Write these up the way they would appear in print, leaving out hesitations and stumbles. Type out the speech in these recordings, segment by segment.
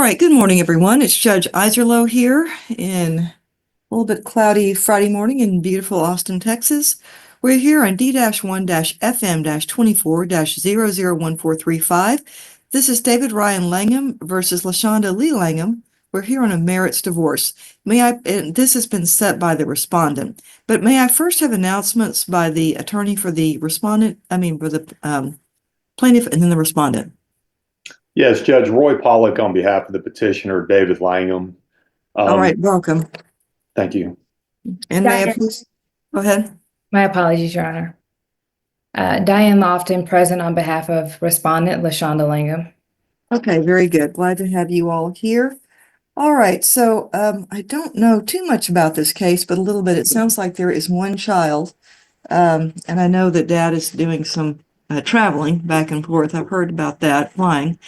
right, good morning, everyone. It's Judge Iserloh here in a little bit cloudy Friday morning in beautiful Austin, Texas. We're here on D-1-FM-24-001435. This is David Ryan Langham versus LaShonda Lee Langham. We're here on a merits divorce. And this has been set by the respondent, but may I first have announcements by the attorney for the respondent, for the plaintiff and then the respondent. Yes, Judge Roy Pollack on behalf of the petitioner, David Langham. All right, welcome. Thank you. And may I please go ahead? My apologies, Your Honor. Diane Lofton, present on behalf of respondent LaShonda Langham. Okay, very good. Glad to have you all here. All right, so I don't know too much about this case, but a little bit. It sounds like there is one child, and I know that Dad is doing some traveling back and forth. I've heard about that, flying.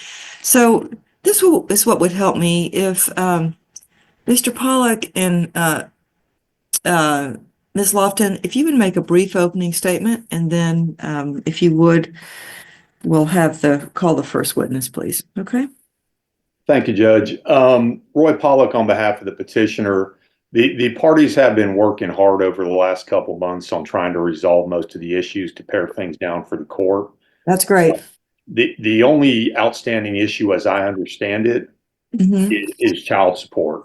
So this is what would help me if Mr. Pollack and Ms. Lofton, if you would make a brief opening statement, and then if you would, we'll have call the first witness, please. Okay. Thank you, Judge. Roy Pollack on behalf of the petitioner. The parties have been working hard over the last couple of months on trying to resolve most of the issues to pare things down for the court. That's great. The only outstanding issue, as I understand it, is child support.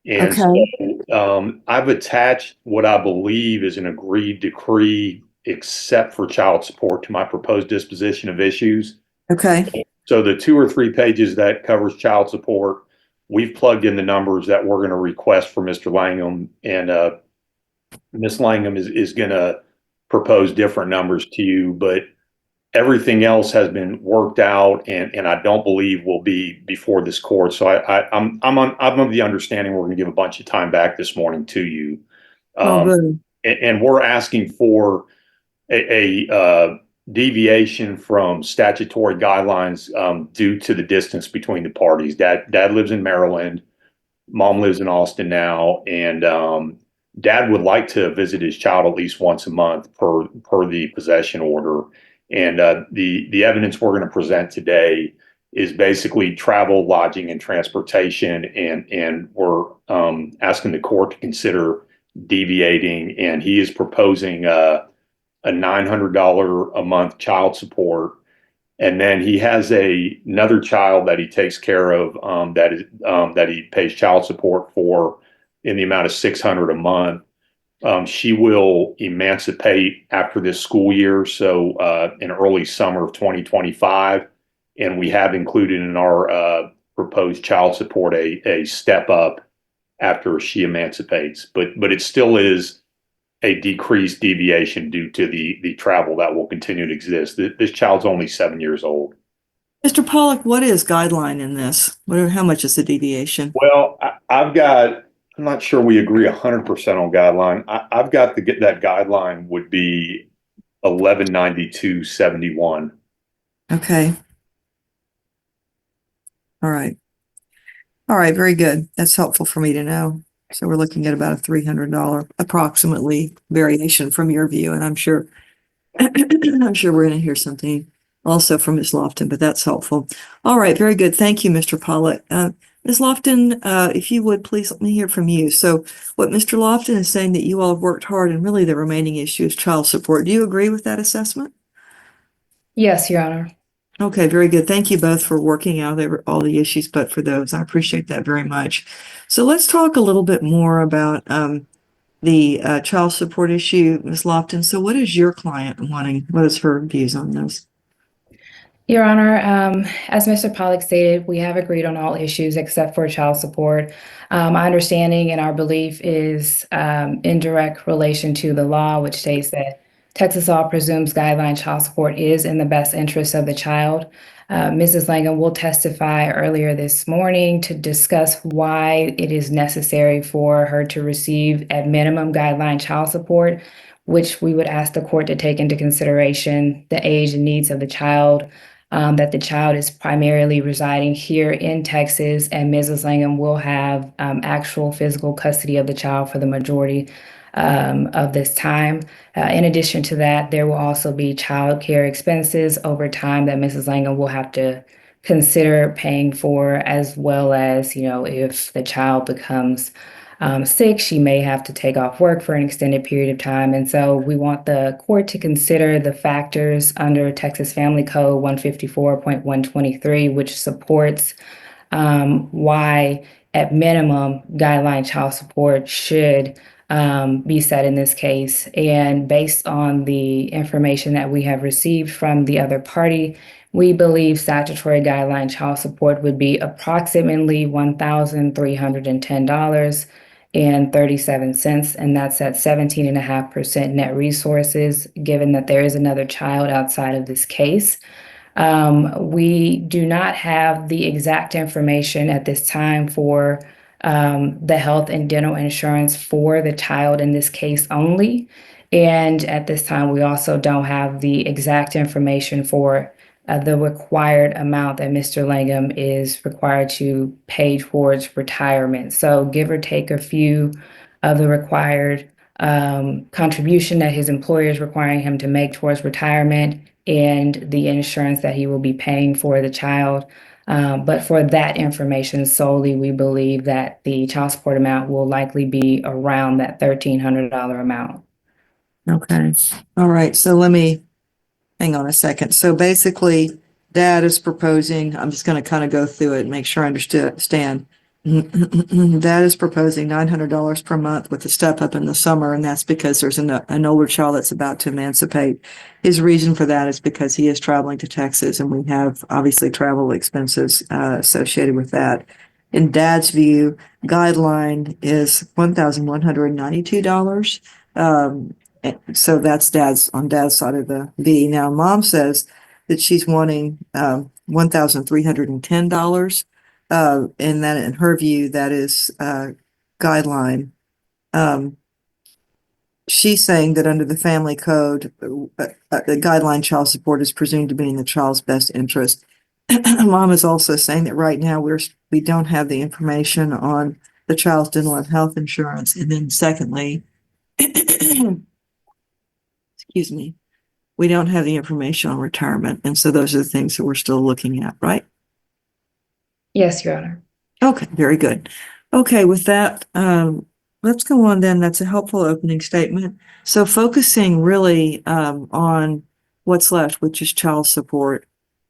And okay. So I've attached what I believe is an agreed decree except for child support to my proposed disposition of issues. Okay. So the 2 or 3 pages that covers child support, we've plugged in the numbers that we're going to request for Mr. Langham, and Ms. Langham is going to propose different numbers to you, but everything else has been worked out, and I don't believe will be before this court. So I'm of the understanding we're going to give a bunch of time back this morning to you, and we're asking for a deviation from statutory guidelines due to the distance between the parties. Dad lives in Maryland, Mom lives in Austin now, and Dad would like to visit his child at least once a month per the possession order. And the evidence we're going to present today is basically travel, lodging, and transportation, and we're asking the court to consider deviating, and he is proposing a $900 a month child support, and then he has another child that he takes care of that he pays child support for in the amount of $600 a month. She will emancipate after this school year, so in early summer of 2025, and we have included in our proposed child support a step up after she emancipates, but it still is a decreased deviation due to the travel that will continue to exist. This child's only 7 years old. Mr. Pollack, what is guideline in this? How much is the deviation? Well, I'm not sure we agree 100% on guideline. I've got that guideline would be 1192.71. Okay. All right. All right. Very good. That's helpful for me to know. So we're looking at about a $300 approximately variation from your view, and I'm sure we're going to hear something also from Ms. Lofton, but that's helpful. All right, very good. Thank you, Mr. Pollack. Ms. Lofton, if you would please let me hear from you. So what Mr. Lofton is saying, that you all have worked hard, and really the remaining issue is child support. Do you agree with that assessment? Yes, Your Honor. Okay, very good. Thank you both for working out all the issues, but for those, I appreciate that very much. So let's talk a little bit more about the child support issue, Ms. Lofton. So what is your client wanting? What is her views on this? Your Honor, as Mr. Pollack stated, we have agreed on all issues except for child support. My understanding and our belief is in direct relation to the law, which states that Texas law presumes guideline child support is in the best interest of the child. Mrs. Langham will testify earlier this morning to discuss why it is necessary for her to receive at minimum guideline child support, which we would ask the court to take into consideration the age and needs of the child, that the child is primarily residing here in Texas, and Mrs. Langham will have actual physical custody of the child for the majority of this time. In addition to that, there will also be child care expenses over time that Mrs. Langham will have to consider paying for, as well as, if the child becomes sick, she may have to take off work for an extended period of time. And so we want the court to consider the factors under Texas Family Code 154.123, which supports why, at minimum, guideline child support should be set in this case. And based on the information that we have received from the other party, we believe statutory guideline child support would be approximately $1,310.37, and that's at 17.5% net resources, given that there is another child outside of this case. We do not have the exact information at this time for the health and dental insurance for the child in this case only. And at this time, we also don't have the exact information for the required amount that Mr. Langham is required to pay towards retirement. So give or take a few of the required contribution that his employer is requiring him to make towards retirement and the insurance that he will be paying for the child. But for that information solely, we believe that the child support amount will likely be around that $1,300 amount. Okay. All right. So let me hang on a second. So basically, Dad is proposing, I'm just going to kind of go through it and make sure I understand. Dad is proposing $900 per month with a step up in the summer, and that's because there's an older child that's about to emancipate. His reason for that is because he is traveling to Texas, and we have obviously travel expenses associated with that. In Dad's view, guideline is $1,192. So that's on Dad's side of the V. Now, Mom says that she's wanting $1,310. And that, in her view, that is guideline. She's saying that under the family code, the guideline child support is presumed to be in the child's best interest. Mom is also saying that right now we don't have the information on the child's dental and health insurance. And then secondly, excuse me, we don't have the information on retirement. And so those are the things that we're still looking at, right? Yes, Your Honor. Okay, very good. Okay, with that, let's go on then. That's a helpful opening statement. So focusing really on what's left, which is child support,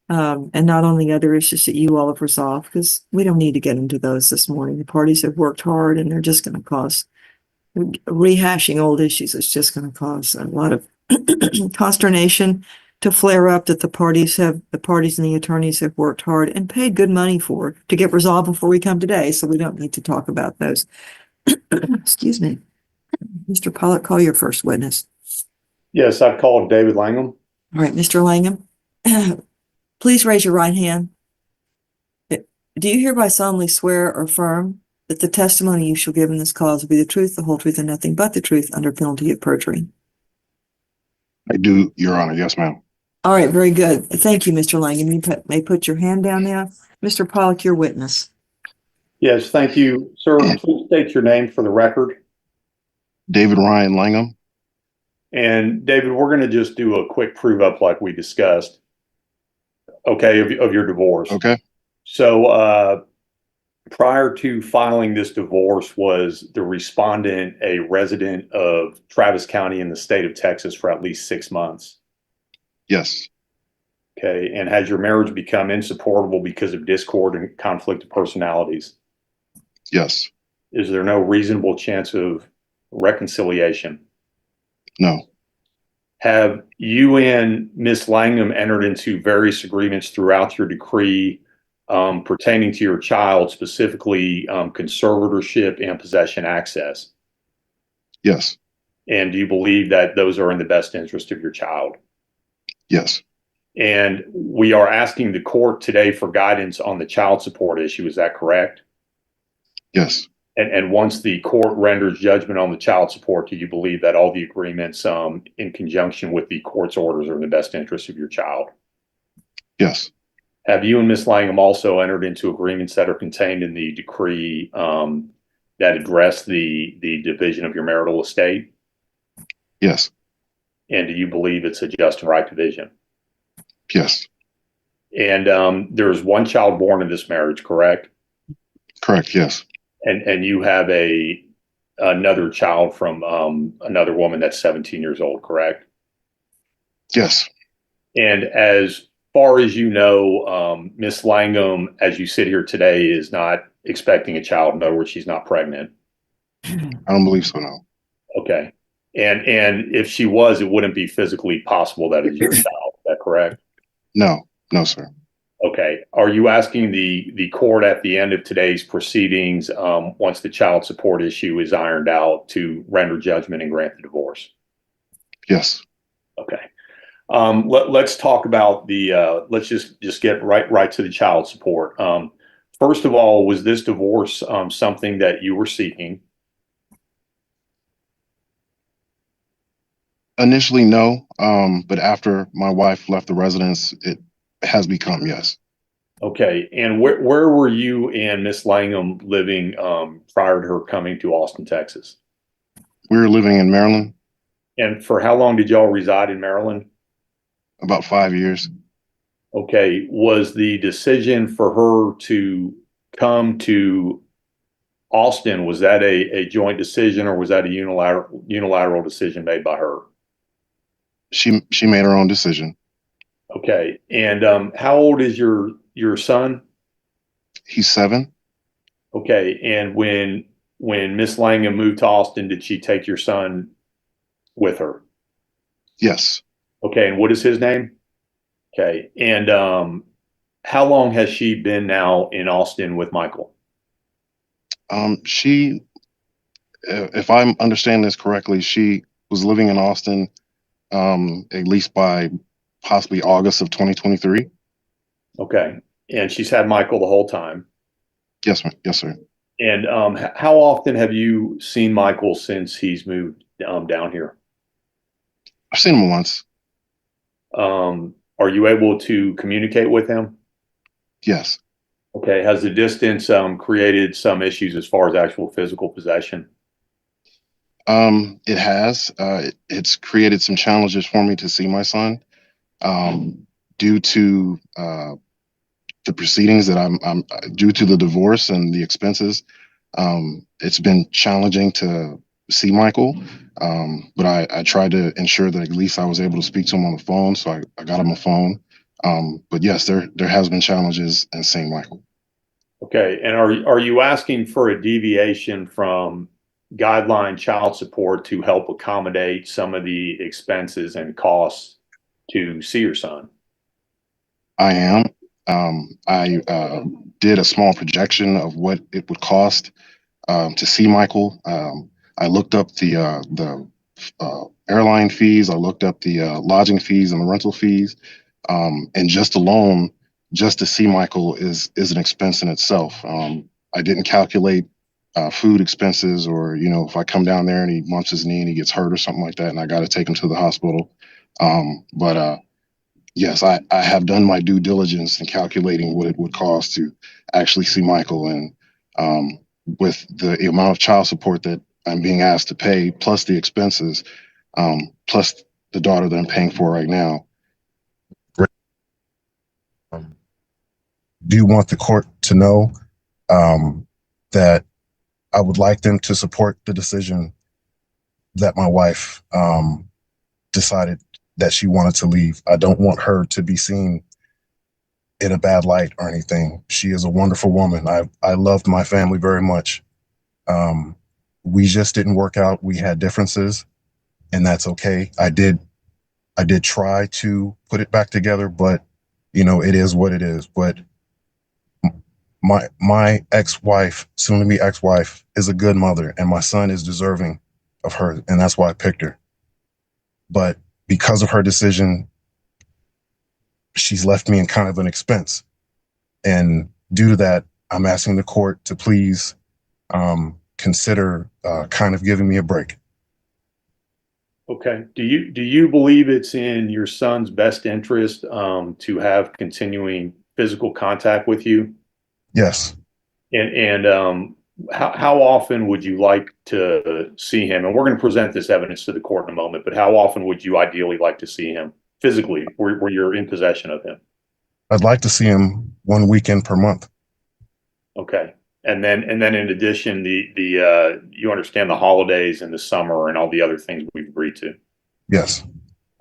and not on the other issues that you all have resolved, because we don't need to get into those this morning. The parties have worked hard, and they're just going to cause rehashing old issues. It's just going to cause a lot of consternation to flare up that the parties and the attorneys have worked hard and paid good money for to get resolved before we come today. So we don't need to talk about those. Excuse me. Mr. Pollock, call your first witness. Yes, I've called David Langham. All right, Mr. Langham, please raise your right hand. Do you hereby solemnly swear or affirm that the testimony you shall give in this cause will be the truth, the whole truth, and nothing but the truth under penalty of perjury? I do, Your Honor. Yes, ma'am. All right, very good. Thank you, Mr. Langham. You may put your hand down now. Mr. Pollock, your witness. Yes, thank you. Sir, please state your name for the record. David Ryan Langham. And David, we're going to just do a quick prove up like we discussed. Okay, of your divorce. Okay. So prior to filing this divorce, was the respondent a resident of Travis County in the state of Texas for at least 6 months? Yes. Okay, and has your marriage become insupportable because of discord and conflict of personalities? Yes. Is there no reasonable chance of reconciliation? No. Have you and Ms. Langham entered into various agreements throughout your decree pertaining to your child, specifically conservatorship and possession access? Yes. And do you believe that those are in the best interest of your child? Yes. And we are asking the court today for guidance on the child support issue. Is that correct? Yes. And once the court renders judgment on the child support, do you believe that all the agreements in conjunction with the court's orders are in the best interest of your child? Yes. Have you and Ms. Langham also entered into agreements that are contained in the decree that address the division of your marital estate? Yes. And do you believe it's a just and right division? Yes. And there's one child born in this marriage, correct? Correct. Yes. And you have another child from another woman that's 17 years old, correct? Yes. And as far as you know, Miss Langham, as you sit here today, is not expecting a child. In other words, she's not pregnant. I don't believe so. No. Okay. And if she was, it wouldn't be physically possible that it's your child. Is that correct? No. No, sir. Okay. Are you asking the court at the end of today's proceedings, once the child support issue is ironed out, to render judgment and grant the divorce? Yes. Okay. Let's talk about let's just get right to the child support. First of all, was this divorce something that you were seeking? Initially, no. But after my wife left the residence, it has become yes. Okay. And where were you and Miss Langham living prior to her coming to Austin, Texas? We were living in Maryland And for how long did y'all reside in Maryland? about 5 years. Okay. Was the decision for her to come to Austin, was that a joint decision, or was that a unilateral decision made by her? She made her own decision. Okay. And how old is your son? He's 7. Okay. And when Miss Langham moved to Austin, did she take your son with her? Yes. Okay. And what is his name? Okay. And how long has she been now in Austin with Michael? She, if I'm understanding this correctly, she was living in Austin at least by possibly August of 2023. Okay. And she's had Michael the whole time. Yes, ma'am. Yes, sir. And how often have you seen Michael since he's moved down here? I've seen him once. Are you able to communicate with him? Yes. Okay. Has the distance created some issues as far as actual physical possession? It has. It's created some challenges for me to see my son due to the proceedings that I'm due to the divorce and the expenses. It's been challenging to see Michael, but I tried to ensure that at least I was able to speak to him on the phone, so I got him a phone. But yes, there has been challenges in seeing Michael. Okay. And are you asking for a deviation from guideline child support to help accommodate some of the expenses and costs to see your son? I am. I did a small projection of what it would cost to see Michael. I looked up the airline fees. I looked up the lodging fees and the rental fees, and just to see Michael is an expense in itself. I didn't calculate food expenses, or if I come down there and he bumps his knee and he gets hurt or something like that, and I got to take him to the hospital. But yes, I have done my due diligence in calculating what it would cost to actually see Michael, and with the amount of child support that I'm being asked to pay, plus the expenses, plus the daughter that I'm paying for right now. Do you want the court to know that I would like them to support the decision that my wife decided that she wanted to leave? I don't want her to be seen in a bad light or anything. She is a wonderful woman. I loved my family very much. We just didn't work out. We had differences, and that's okay. I did try to put it back together, but it is what it is. But my ex-wife, soon to be ex-wife, is a good mother, and my son is deserving of her, and that's why I picked her. But because of her decision, she's left me in kind of an expense. And due to that, I'm asking the court to please consider kind of giving me a break. Okay. Do you believe it's in your son's best interest to have continuing physical contact with you? Yes. And how often would you like to see him? And we're going to present this evidence to the court in a moment, but how often would you ideally like to see him physically, where you're in possession of him? I'd like to see him one weekend per month. Okay. And then in addition, you understand the holidays and the summer and all the other things we've agreed to. Yes.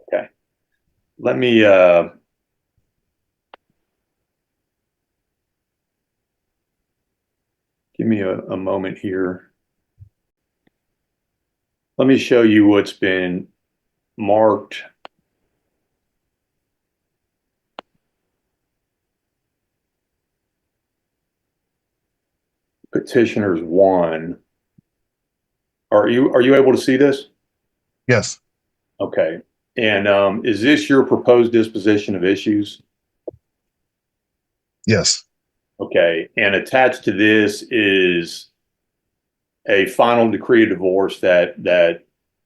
Okay. Let me, give me a moment here. Let me show you what's been marked. Petitioners 1. Are you able to see this? Yes. Okay. And is this your proposed disposition of issues? Yes. Okay. And attached to this is a final decree of divorce that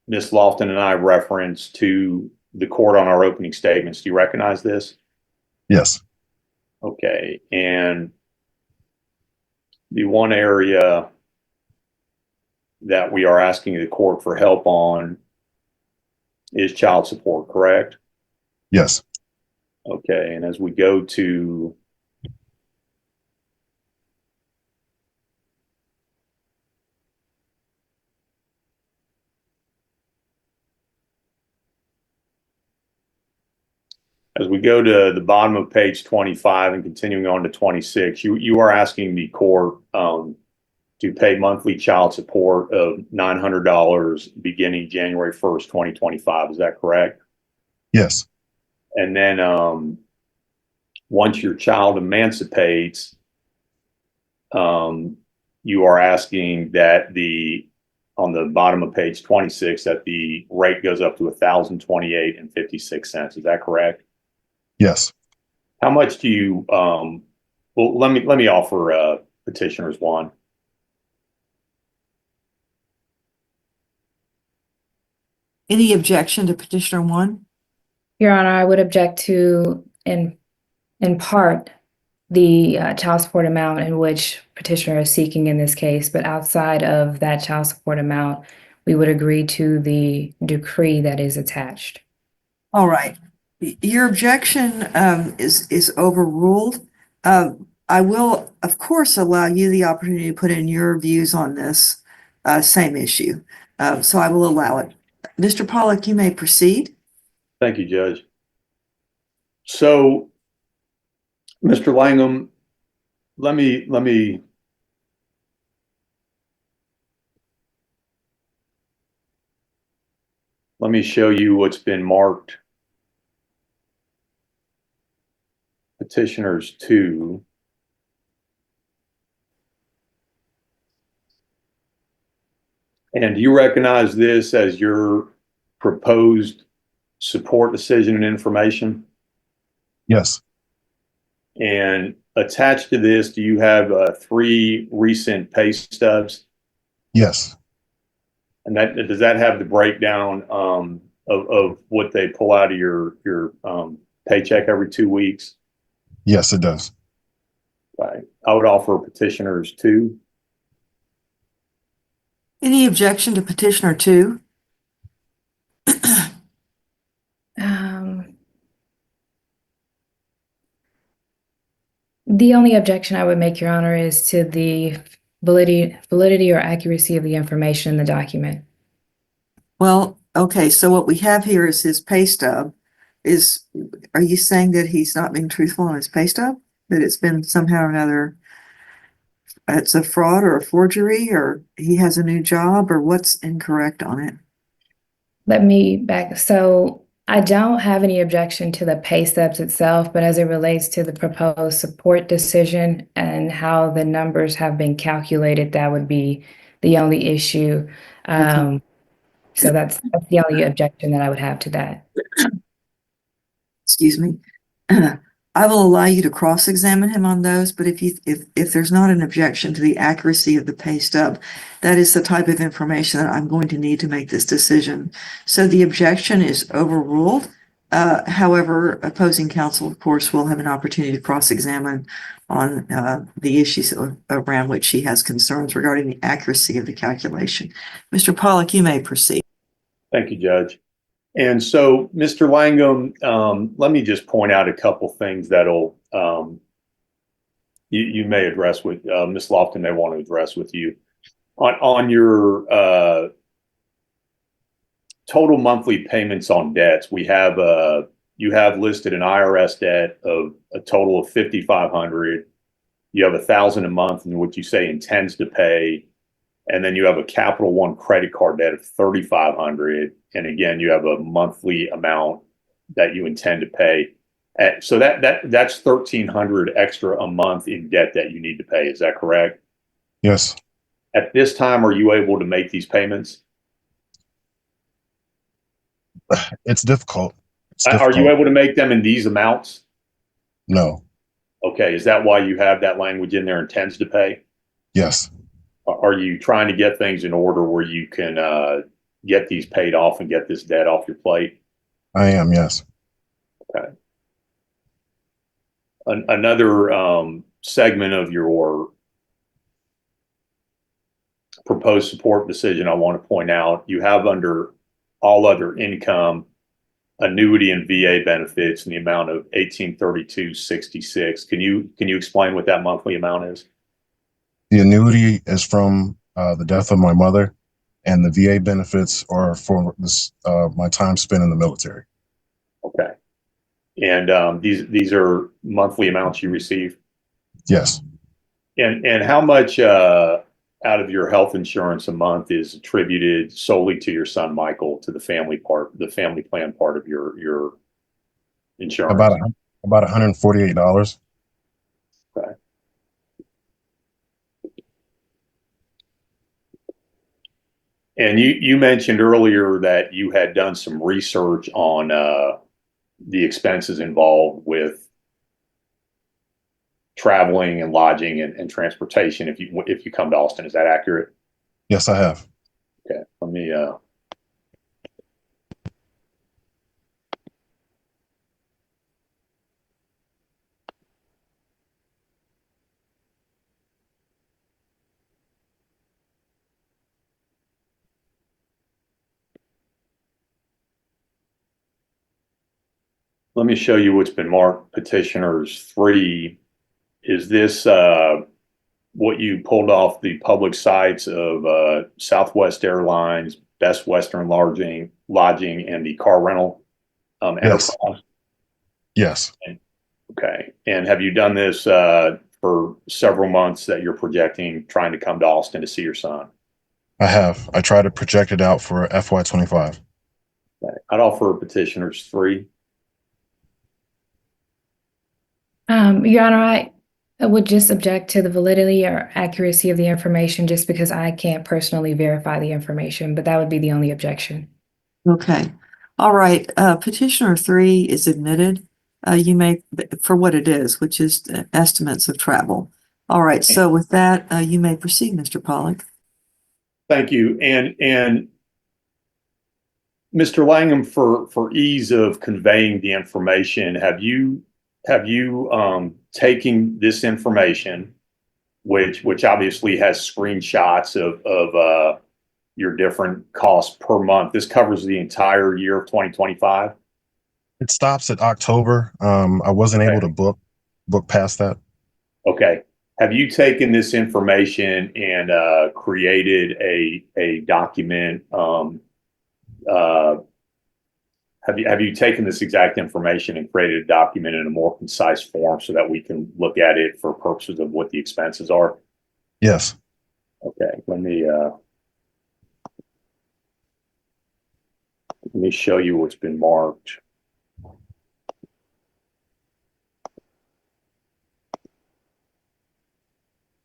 Ms. Lofton and I referenced to the court on our opening statements. Do you recognize this? Yes. Okay. And the one area that we are asking the court for help on is child support, correct? Yes. Okay. And as we go to the bottom of page 25 and continuing on to 26, you are asking the court to pay monthly child support of $900 beginning January 1st, 2025. Is that correct? Yes. And then once your child emancipates, you are asking that on the bottom of page 26, that the rate goes up to $1,028.56. Is that correct? Yes. How much do you, well, let me offer petitioners 1. Any objection to petitioner 1? Your Honor, I would object to, in part, the child support amount in which petitioner is seeking in this case, but outside of that child support amount, we would agree to the decree that is attached. All right. Your objection is overruled. I will, of course, allow you the opportunity to put in your views on this same issue. So I will allow it. Mr. Pollack, you may proceed. Thank you, Judge. So, Mr. Langham, let me show you what's been marked petitioners 2. And do you recognize this as your proposed support decision and information? Yes. And attached to this, do you have 3 recent pay stubs? Yes. And does that have the breakdown of what they pull out of your paycheck every 2 weeks? Yes, it does. Right. I would offer petitioners 2. Any objection to petitioner 2? The only objection I would make, Your Honor, is to the validity or accuracy of the information in the document. Well, okay, so what we have here is his pay stub. Are you saying that he's not being truthful on his pay stub? That it's been somehow or another, it's a fraud or a forgery, or he has a new job, or what's incorrect on it? Let me back. So I don't have any objection to the pay stubs itself, but as it relates to the proposed support decision and how the numbers have been calculated, that would be the only issue. Okay. So that's the only objection that I would have to that. Excuse me. I will allow you to cross-examine him on those, but if there's not an objection to the accuracy of the pay stub, that is the type of information that I'm going to need to make this decision. So the objection is overruled. However, opposing counsel, of course, will have an opportunity to cross-examine on the issues around which he has concerns regarding the accuracy of the calculation. Mr. Pollack, you may proceed. Thank you, Judge. And so, Mr. Langham, let me just point out a couple things that'll you may address with Ms. Lofton may want to address with you on your total monthly payments on debts. We have you have listed an IRS debt of a total of $5,500. You have $1,000 a month in which you say intends to pay, and then you have a Capital One credit card debt of $3,500. And again, you have a monthly amount that you intend to pay. So that's $1,300 extra a month in debt that you need to pay. Is that correct? Yes. At this time, are you able to make these payments? It's difficult. Are you able to make them in these amounts? No. Okay. Is that why you have that language in there, intends to pay? Yes. Are you trying to get things in order where you can get these paid off and get this debt off your plate? I am, yes. Okay. Another segment of your proposed support decision I want to point out, you have under all other income, annuity and VA benefits in the amount of $1,832.66. Can you explain what that monthly amount is? The annuity is from the death of my mother, and the VA benefits are for this my time spent in the military. Okay. And these are monthly amounts you receive? Yes. And how much out of your health insurance a month is attributed solely to your son Michael, to the family plan part of your insurance? About $148. Okay. And you mentioned earlier that you had done some research on the expenses involved with traveling and lodging and transportation if you come to Austin. Is that accurate? Yes, I have. Okay, let me show you what's been marked petitioners 3. Is this what you pulled off the public sites of Southwest Airlines, Best Western Lodging, and the car rental Yes. enterprise? Yes. Okay. And have you done this for several months that you're projecting trying to come to Austin to see your son? I have. I tried to project it out for FY25. Okay. I'd offer petitioners 3. Your Honor, I would just object to the validity or accuracy of the information just because I can't personally verify the information, but that would be the only objection. Okay. All right. Petitioner 3 is admitted. You may, for what it is, which is estimates of travel. All right. So with that, you may proceed, Mr. Pollack. Thank you. And Mr. Langham, for ease of conveying the information, have you taken this information, which obviously has screenshots of your different costs per month? This covers the entire year of 2025. It stops at October. I wasn't able to book past that. Okay. Have you taken this information and created a document? Have you taken this exact information and created a document in a more concise form so that we can look at it for purposes of what the expenses are? Yes. Okay. Let me show you what's been marked.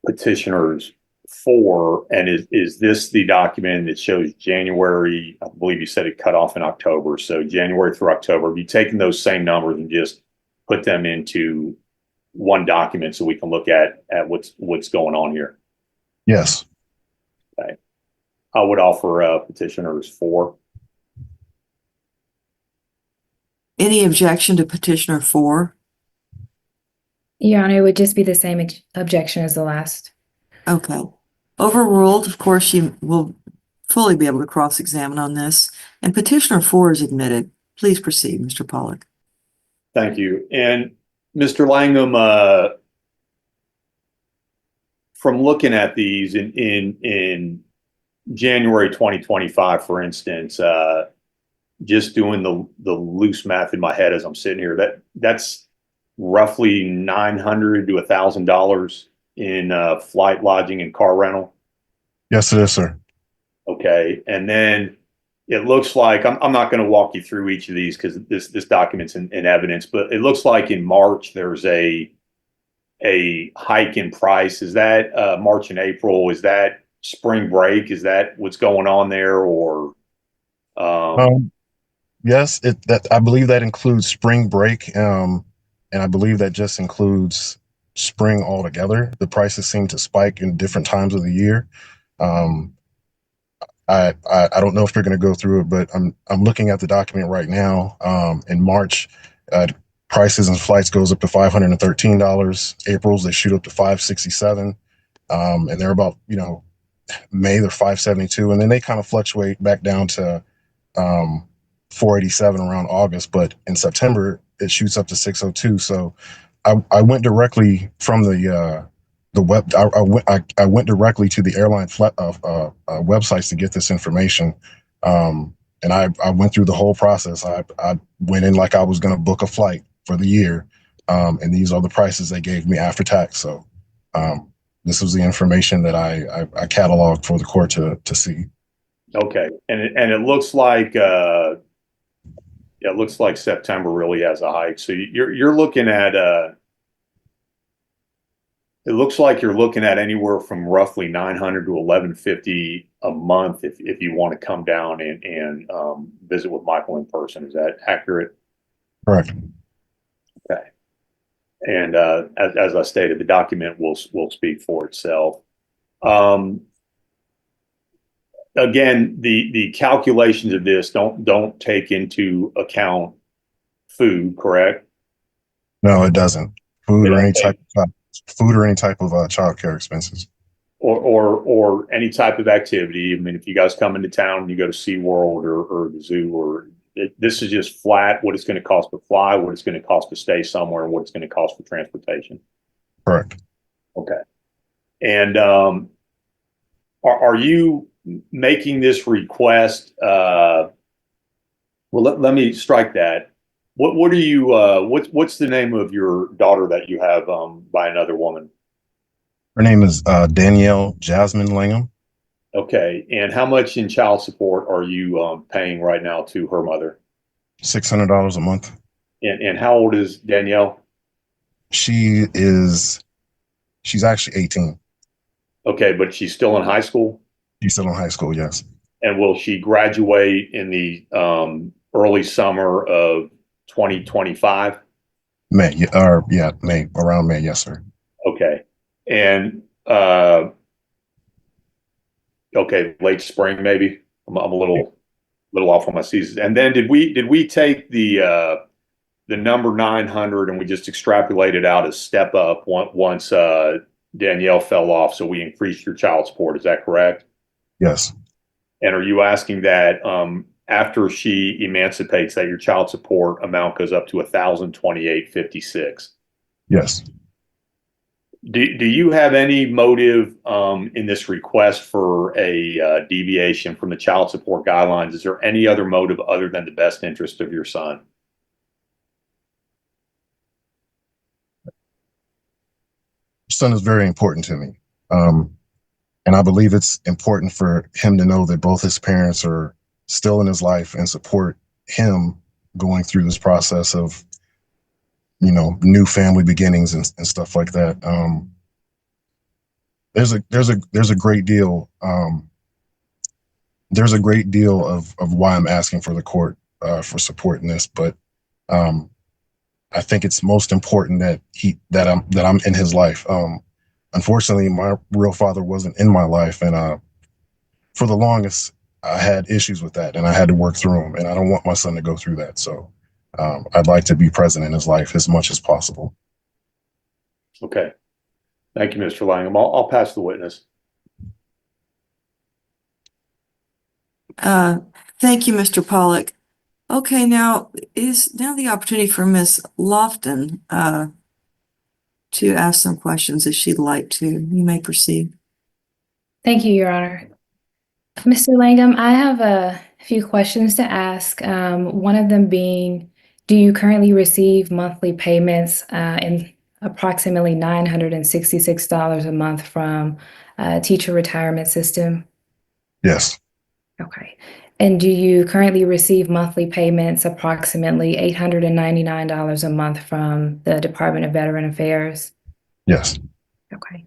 Petitioners 4, and is this the document that shows January? I believe you said it cut off in October, so January through October. Have you taken those same numbers and just put them into one document so we can look at what's going on here? Yes. Okay. I would offer petitioners 4. Any objection to petitioner 4? Your Honor, it would just be the same objection as the last. Okay. Overruled. Of course, you will fully be able to cross-examine on this. And petitioner 4 is admitted. Please proceed, Mr. Pollack. Thank you. And Mr. Langham, from looking at these in January 2025, for instance, just doing the loose math in my head as I'm sitting here, that's roughly $900 to $1,000 in flight, lodging, and car rental. Yes, it is, sir. Okay, and then it looks like I'm not going to walk you through each of these because this document's in evidence, but it looks like in March there's a hike in price. Is that March and April? Is that spring break? Is that what's going on there, or? Yes, I believe that includes spring break, and I believe that just includes spring altogether. The prices seem to spike in different times of the year. I don't know if you're going to go through it, but I'm looking at the document right now. In March, prices and flights goes up to $513. April's they shoot up to $567, and they're about May they're $572, and then they kind of fluctuate back down to $487 around August. But in September it shoots up to $602. So I went directly from the web. I went directly to the airline websites to get this information, and I went through the whole process. I went in like I was going to book a flight for the year, and these are the prices they gave me after tax. So this was the information that I cataloged for the court to see. Okay, and it looks like it looks like September really has a hike. So you're looking at it looks like you're looking at anywhere from roughly $900 to $1,150 a month if you want to come down and visit with Michael in person. Is that accurate? Correct. Okay. And as I stated, the document will speak for itself. Again, the calculations of this don't take into account food, correct? No, it doesn't. Food or any type of child care expenses. Or any type of activity. I mean, if you guys come into town and you go to SeaWorld or the zoo, this is just flat what it's going to cost to fly, what it's going to cost to stay somewhere, and what it's going to cost for transportation. Correct. Okay. And are you making this request? Well, let me strike that. What are you? What's the name of your daughter that you have by another woman? Her name is Danielle Jasmine Langham. Okay, and how much in child support are you paying right now to her mother? $600 a month. And how old is Danielle? She's actually 18. Okay, but she's still in high school? She's still in high school, yes. And will she graduate in the early summer of 2025? May, around May, yes, sir. Okay. And okay, late spring maybe. I'm a little off on my seasons. And then did we take the number 900 and we just extrapolated out a step up once Danielle fell off, so we increased your child support? Is that correct? Yes. And are you asking that after she emancipates, that your child support amount goes up to $1,028.56? Yes. Do you have any motive in this request for a deviation from the child support guidelines? Is there any other motive other than the best interest of your son? Son is very important to me. And I believe it's important for him to know that both his parents are still in his life and support him going through this process of, new family beginnings and stuff like that. There's a great deal. There's a great deal of why I'm asking for the court for support in this, but I think it's most important that I'm in his life. Unfortunately, my real father wasn't in my life, and for the longest, I had issues with that, and I had to work through them, and I don't want my son to go through that. So I'd like to be present in his life as much as possible. Okay. Thank you, Mr. Langham. I'll pass the witness. Thank you, Mr. Pollock. Okay, now is now the opportunity for Ms. Lofton to ask some questions if she'd like to. You may proceed. Thank you, Your Honor. Mr. Langham, I have a few questions to ask. One of them being, do you currently receive monthly payments in approximately $966 a month from Teacher Retirement System? Yes. Okay. And do you currently receive monthly payments approximately $899 a month from the Department of Veteran Affairs? Yes. Okay.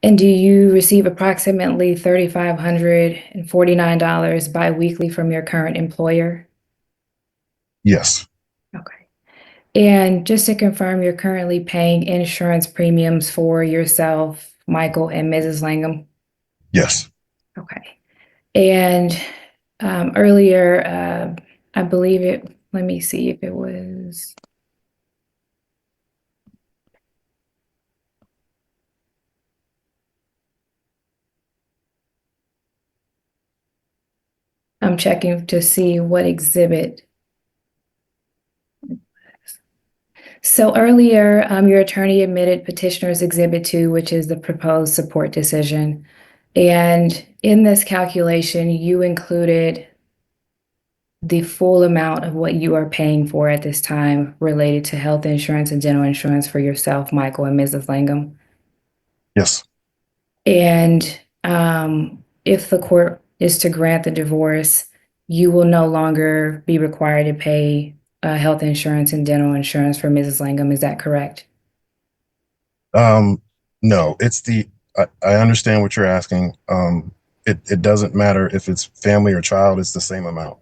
And do you receive approximately $3,549 biweekly from your current employer? Yes. Okay. And just to confirm, you're currently paying insurance premiums for yourself, Michael, and Mrs. Langham? Yes. Okay. And earlier, I believe it, let me see if it was. I'm checking to see what exhibit. So earlier, your attorney admitted Petitioner's Exhibit 2, which is the proposed support decision. And in this calculation, you included the full amount of what you are paying for at this time related to health insurance and dental insurance for yourself, Michael, and Mrs. Langham. Yes. And if the court is to grant the divorce, you will no longer be required to pay health insurance and dental insurance for Mrs. Langham. Is that correct? No, it's I understand what you're asking. It doesn't matter if it's family or child, it's the same amount.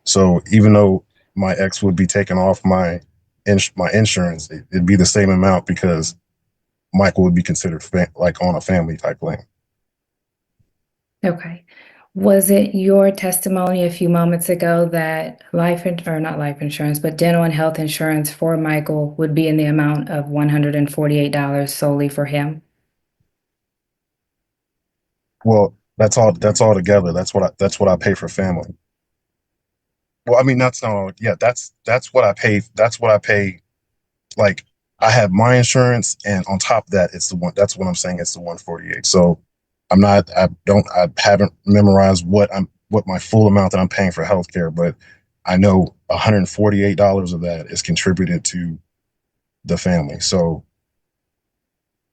So even though my ex would be taking off my insurance, it'd be the same amount because Michael would be considered like on a family type plan. Okay. Was it your testimony a few moments ago that not life insurance, but dental and health insurance for Michael would be in the amount of $148 solely for him? Well, that's all together. That's what I pay for family. Well, I mean, that's not all. Yeah, that's what I pay. That's what I pay. Like, I have my insurance, and on top of that, it's the one. That's what I'm saying. It's the 148. So I haven't memorized what my full amount that I'm paying for healthcare, but I know $148 of that is contributed to the family. So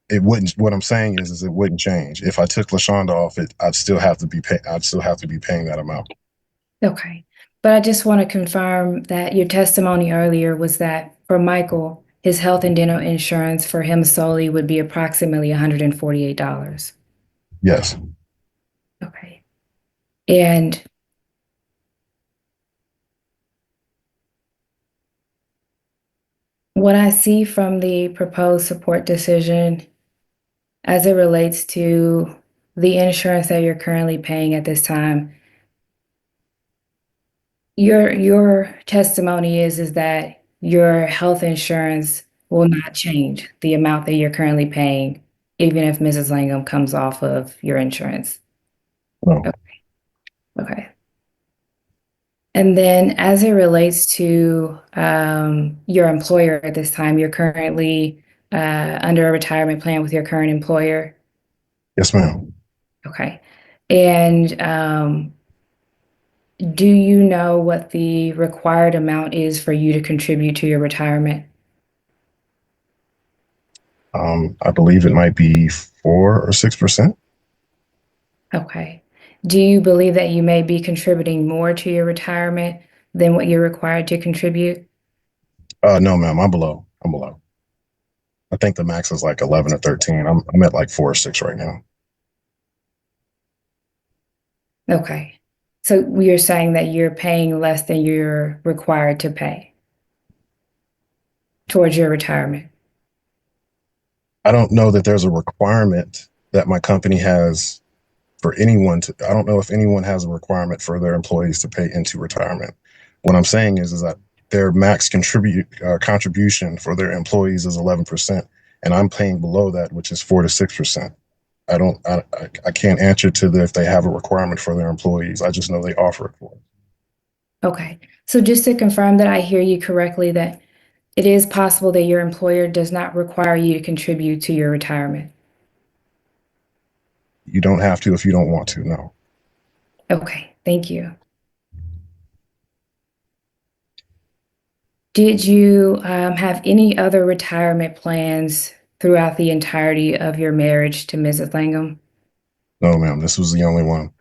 it wouldn't. What I'm saying is it wouldn't change if I took LaShonda off it. I'd still have to be paying that amount. Okay. But I just want to confirm that your testimony earlier was that for Michael, his health and dental insurance for him solely would be approximately $148. Yes. Okay. And what I see from the proposed support decision as it relates to the insurance that you're currently paying at this time, your testimony is that your health insurance will not change the amount that you're currently paying, even if Mrs. Langham comes off of your insurance. No. Okay. And then as it relates to your employer at this time, you're currently under a retirement plan with your current employer? Yes, ma'am. Okay. And do you know what the required amount is for you to contribute to your retirement? I believe it might be 4 or 6%. Okay. Do you believe that you may be contributing more to your retirement than what you're required to contribute? No, ma'am. I'm below. I think the max is like 11 or 13. I'm at like 4 or 6 right now. Okay. So you're saying that you're paying less than you're required to pay towards your retirement? I don't know that there's a requirement that my company has for anyone to. I don't know if anyone has a requirement for their employees to pay into retirement. What I'm saying is that their max contribution for their employees is 11%, and I'm paying below that, which is 4 to 6%. I can't answer to if they have a requirement for their employees. I just know they offer it for them. Okay, so just to confirm that I hear you correctly, that it is possible that your employer does not require you to contribute to your retirement. You don't have to if you don't want to, no. Okay, thank you. Did you have any other retirement plans throughout the entirety of your marriage to Mrs. Langham? No, ma'am, this was the only one.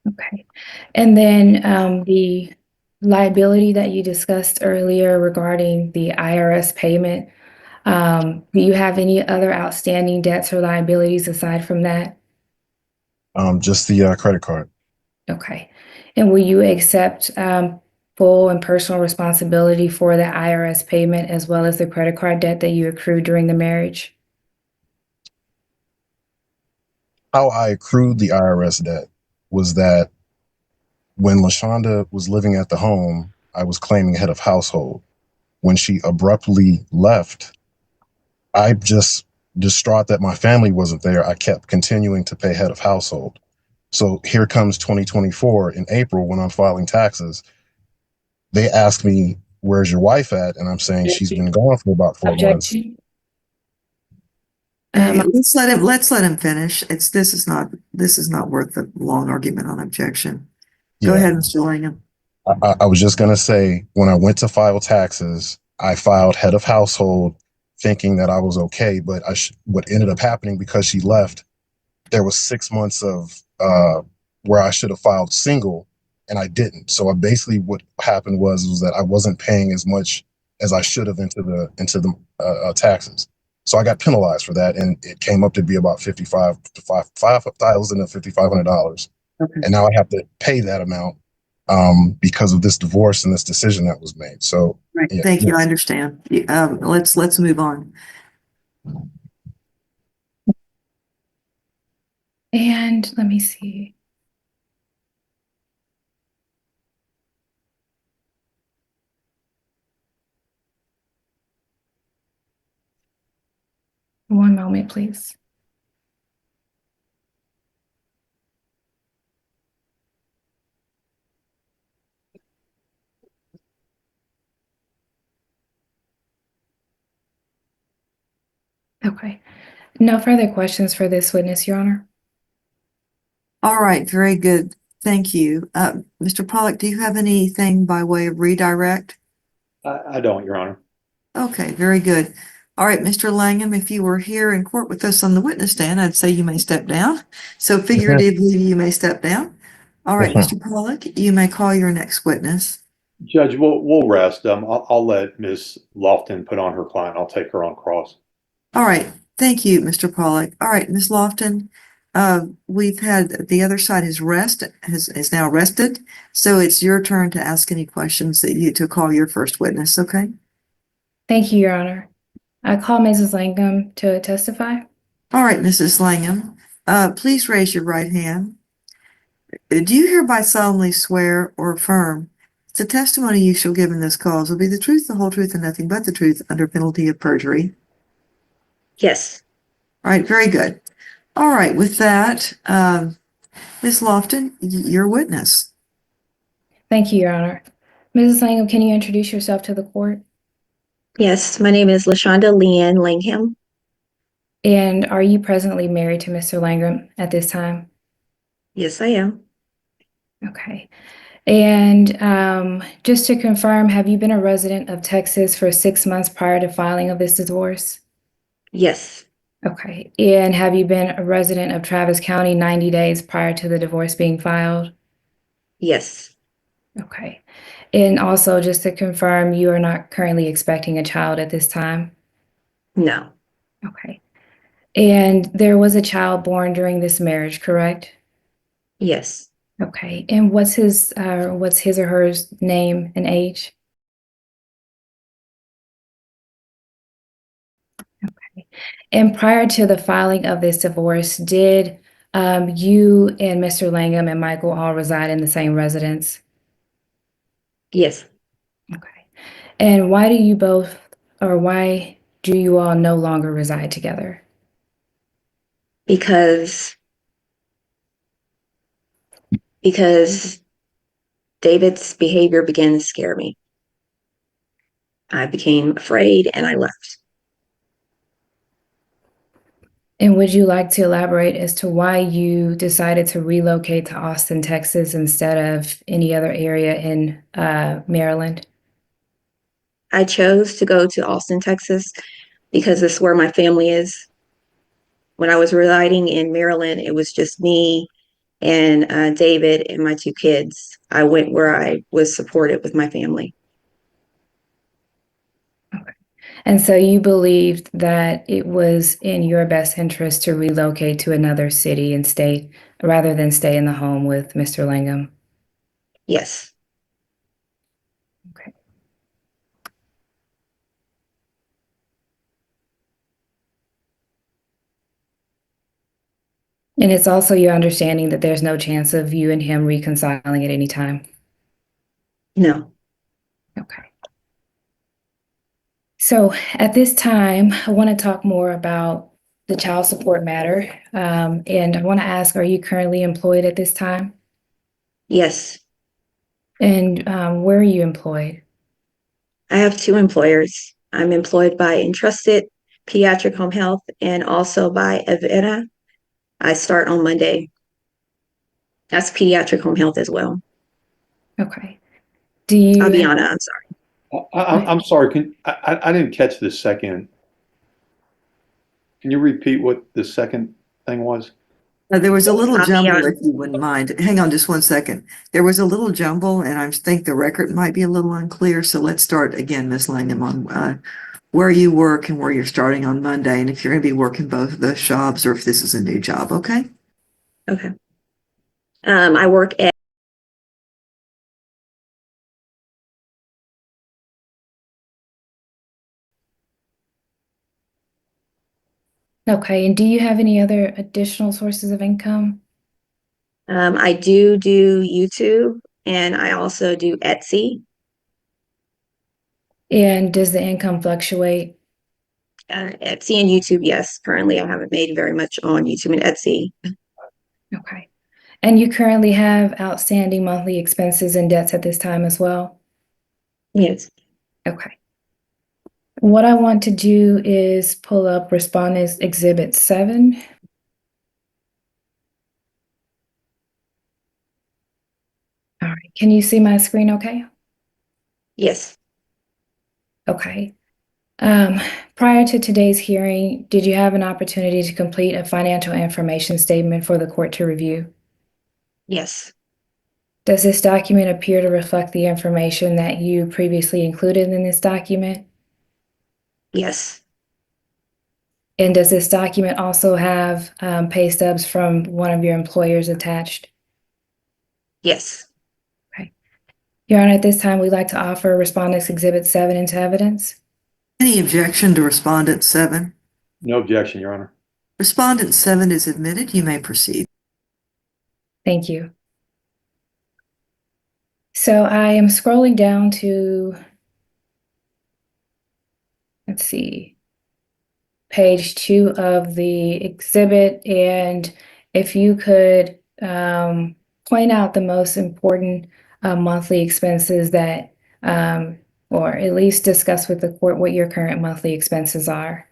Okay. And then the liability that you discussed earlier regarding the IRS payment, do you have any other outstanding debts or liabilities aside from that? Just the credit card. Okay. And will you accept full and personal responsibility for the IRS payment as well as the credit card debt that you accrued during the marriage? How I accrued the IRS debt was that when LaShonda was living at the home, I was claiming head of household. When she abruptly left, I just distraught that my family wasn't there. I kept continuing to pay head of household. So here comes 2024 in April when I'm filing taxes. They ask me, where's your wife at? And I'm saying she's been gone for about 4 months. Objection. Hey, let's let him finish. This is not worth a long argument on objection. Go ahead, Mr. Langham. I was just going to say, when I went to file taxes, I filed head of household thinking that I was okay. But what ended up happening, because she left, there was 6 months of where I should have filed single and I didn't. So basically what happened was that I wasn't paying as much as I should have into the taxes. So I got penalized for that, and it came up to be about $5,500 to $5,500. Okay. And now I have to pay that amount because of this divorce and this decision that was made. So Right. yeah, Thank you. I understand. Let's move on. And let me see. One moment, please. Okay. No further questions for this witness, Your Honor. All right. Very good. Thank you. Mr. Pollack, do you have anything by way of redirect? I don't, Your Honor. Okay. Very good. All right, Mr. Langham, if you were here in court with us on the witness stand, I'd say you may step down. So figuratively, you may step down. All right, Mr. Pollack, you may call your next witness. Judge, we'll rest. I'll let Ms. Lofton put on her client. I'll take her on cross. All right. Thank you, Mr. Pollack. All right, Ms. Lofton, we've had the other side has now rested. So it's your turn to ask any questions to call your first witness. Okay. Thank you, Your Honor. I call Mrs. Langham to testify. All right, Mrs. Langham, please raise your right hand. Do you hereby solemnly swear or affirm the testimony you shall give in this cause will be the truth, the whole truth, and nothing but the truth under penalty of perjury? Yes. All right, very good. All right, with that, Ms. Lofton, your witness. Thank you, Your Honor. Mrs. Langham, can you introduce yourself to the court? Yes, my name is LaShonda Leanne Langham. And are you presently married to Mr. Langham at this time? Yes, I am. Okay. And just to confirm, have you been a resident of Texas for 6 months prior to filing of this divorce? Yes. Okay. And have you been a resident of Travis County 90 days prior to the divorce being filed? Yes. Okay. And also, just to confirm, you are not currently expecting a child at this time? No. Okay. And there was a child born during this marriage, correct? Yes. Okay. And what's his or her name and age? Okay. And prior to the filing of this divorce, did you and Mr. Langham and Michael all reside in the same residence? Yes. Okay. And why do you both why do you all no longer reside together? because David's behavior began to scare me. I became afraid and I left. And would you like to elaborate as to why you decided to relocate to Austin, Texas, instead of any other area in Maryland? I chose to go to Austin, Texas, because it's where my family is. When I was residing in Maryland, it was just me and David and my 2 kids. I went where I was supported with my family. And so you believed that it was in your best interest to relocate to another city and state rather than stay in the home with Mr. Langham? Yes. Okay. And it's also your understanding that there's no chance of you and him reconciling at any time? No. Okay. So at this time, I want to talk more about the child support matter. And I want to ask, are you currently employed at this time? Yes. And where are you employed? I have 2 employers. I'm employed by Entrusted Pediatric Home Health and also by Avena. I start on Monday. That's pediatric home health as well. Okay. Do you Aviana, I'm sorry. I'm sorry, I didn't catch the second. Can you repeat what the second thing was? There was a little jumble, Aviana. if you wouldn't mind. Hang on just one second. There was a little jumble, and I think the record might be a little unclear. So let's start again, Ms. Langham, on where you work and where you're starting on Monday, and if you're going to be working both of those jobs or if this is a new job, okay? Okay. I work at Okay, and do you have any other additional sources of income? I do YouTube and I also do Etsy. And does the income fluctuate? Etsy and YouTube, yes. Currently, I haven't made very much on YouTube and Etsy. Okay. And you currently have outstanding monthly expenses and debts at this time as well? Yes. Okay. What I want to do is pull up Respondent's Exhibit 7. All right. Can you see my screen okay? Yes. Okay. Prior to today's hearing, did you have an opportunity to complete a financial information statement for the court to review? Yes. Does this document appear to reflect the information that you previously included in this document? Yes. And does this document also have pay stubs from one of your employers attached? Yes. Okay. Your Honor, at this time, we'd like to offer Respondent's Exhibit 7 into evidence. Any objection to Respondent 7? No objection, Your Honor. Respondent 7 is admitted. You may proceed. Thank you. So I am scrolling down to, let's see, page 2 of the exhibit, and if you could point out the most important monthly expenses that, or at least discuss with the court what your current monthly expenses are.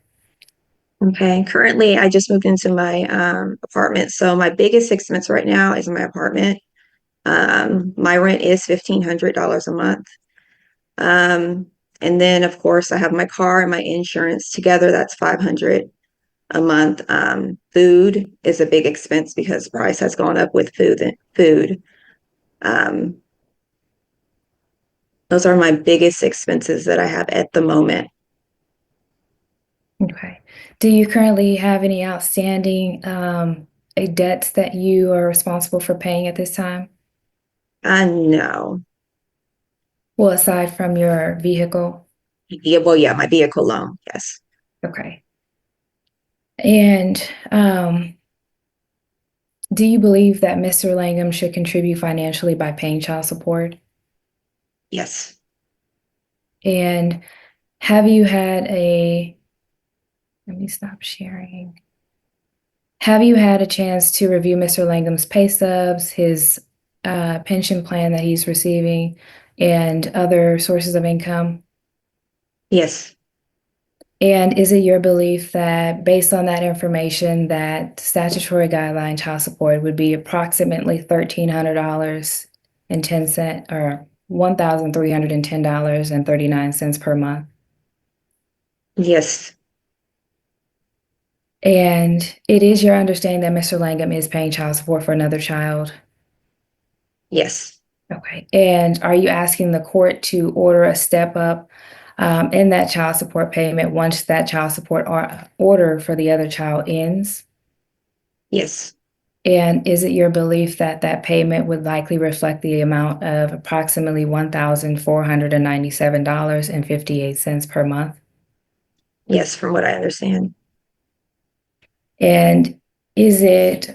Okay. Currently, I just moved into my apartment. So my biggest expense right now is my apartment. My rent is $1,500 a month. And then, of course, I have my car and my insurance. Together, that's $500 a month. Food is a big expense because price has gone up with food. Those are my biggest expenses that I have at the moment. Okay. Do you currently have any outstanding debts that you are responsible for paying at this time? No. Well, aside from your vehicle? Yeah, well, yeah, my vehicle loan, yes. Okay. And do you believe that Mr. Langham should contribute financially by paying child support? Yes. And have you had let me stop sharing. Have you had a chance to review Mr. Langham's pay stubs, his pension plan that he's receiving, and other sources of income? Yes. And is it your belief that based on that information that statutory guideline child support would be approximately $1,300.10 or $1,310.39 per month? Yes. And it is your understanding that Mr. Langham is paying child support for another child? Yes. Okay. And are you asking the court to order a step up in that child support payment once that child support order for the other child ends? Yes. And is it your belief that that payment would likely reflect the amount of approximately $1,497.58 per month? Yes, from what I understand. And is it,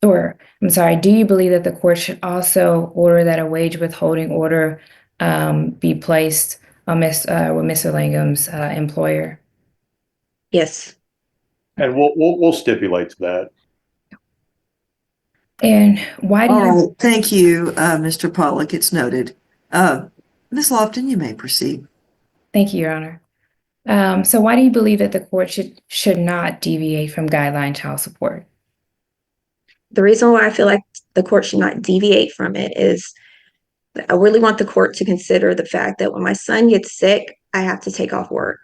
or I'm sorry, do you believe that the court should also order that a wage withholding order be placed on with Mr. Langham's employer? Yes. And we'll stipulate to that. And why do All you? right, thank you, Mr. Pollock. It's noted. Ms. Lofton, you may proceed. Thank you, Your Honor. So why do you believe that the court should not deviate from guideline child support? The reason why I feel like the court should not deviate from it is I really want the court to consider the fact that when my son gets sick, I have to take off work.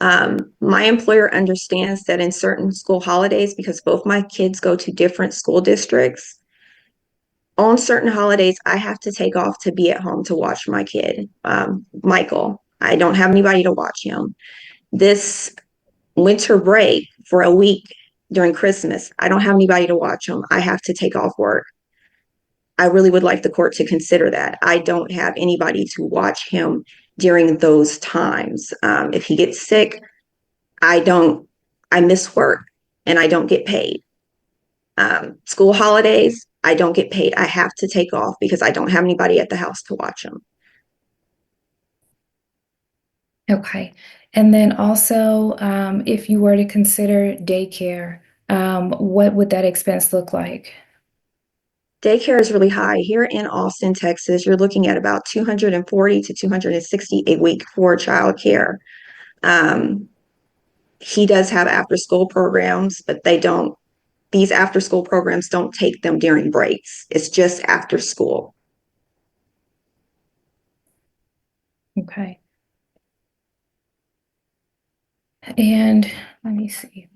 My employer understands that in certain school holidays, because both my kids go to different school districts, on certain holidays, I have to take off to be at home to watch my kid, Michael. I don't have anybody to watch him. This winter break for a week during Christmas, I don't have anybody to watch him. I have to take off work. I really would like the court to consider that. I don't have anybody to watch him during those times. If he gets sick, I miss work and I don't get paid. School holidays, I don't get paid. I have to take off because I don't have anybody at the house to watch him. Okay. And then also, if you were to consider daycare, what would that expense look like? Daycare is really high. Here in Austin, Texas, you're looking at about $240 to $260 a week for childcare. He does have after school programs, but these after school programs don't take them during breaks. It's just after school. Okay. And let me see.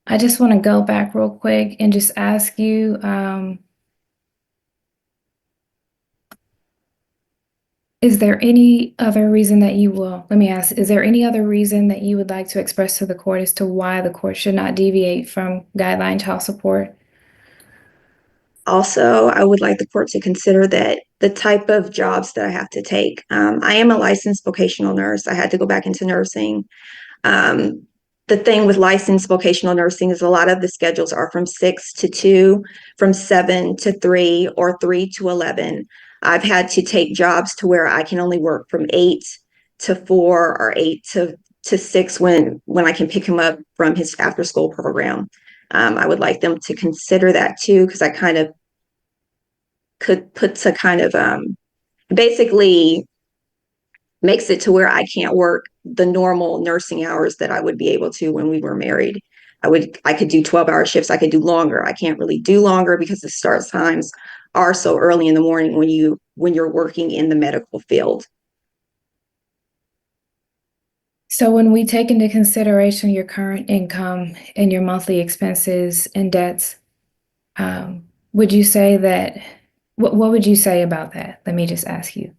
I just want to go back real quick and just ask you, is there any other reason that let me ask, is there any other reason that you would like to express to the court as to why the court should not deviate from guideline child support? Also, I would like the court to consider that the type of jobs that I have to take. I am a licensed vocational nurse. I had to go back into nursing. The thing with licensed vocational nursing is a lot of the schedules are from 6 to 2, from 7 to 3, or 3 to 11. I've had to take jobs to where I can only work from 8 to 4 or 8 to 6 when I can pick him up from his after school program. I would like them to consider that too, because I kind of could put to kind of basically makes it to where I can't work the normal nursing hours that I would be able to when we were married. I could do 12-hour shifts. I could do longer. I can't really do longer because the start times are so early in the morning when you're working in the medical field. So when we take into consideration your current income and your monthly expenses and debts, would you say that, what would you say about that? Let me just ask you.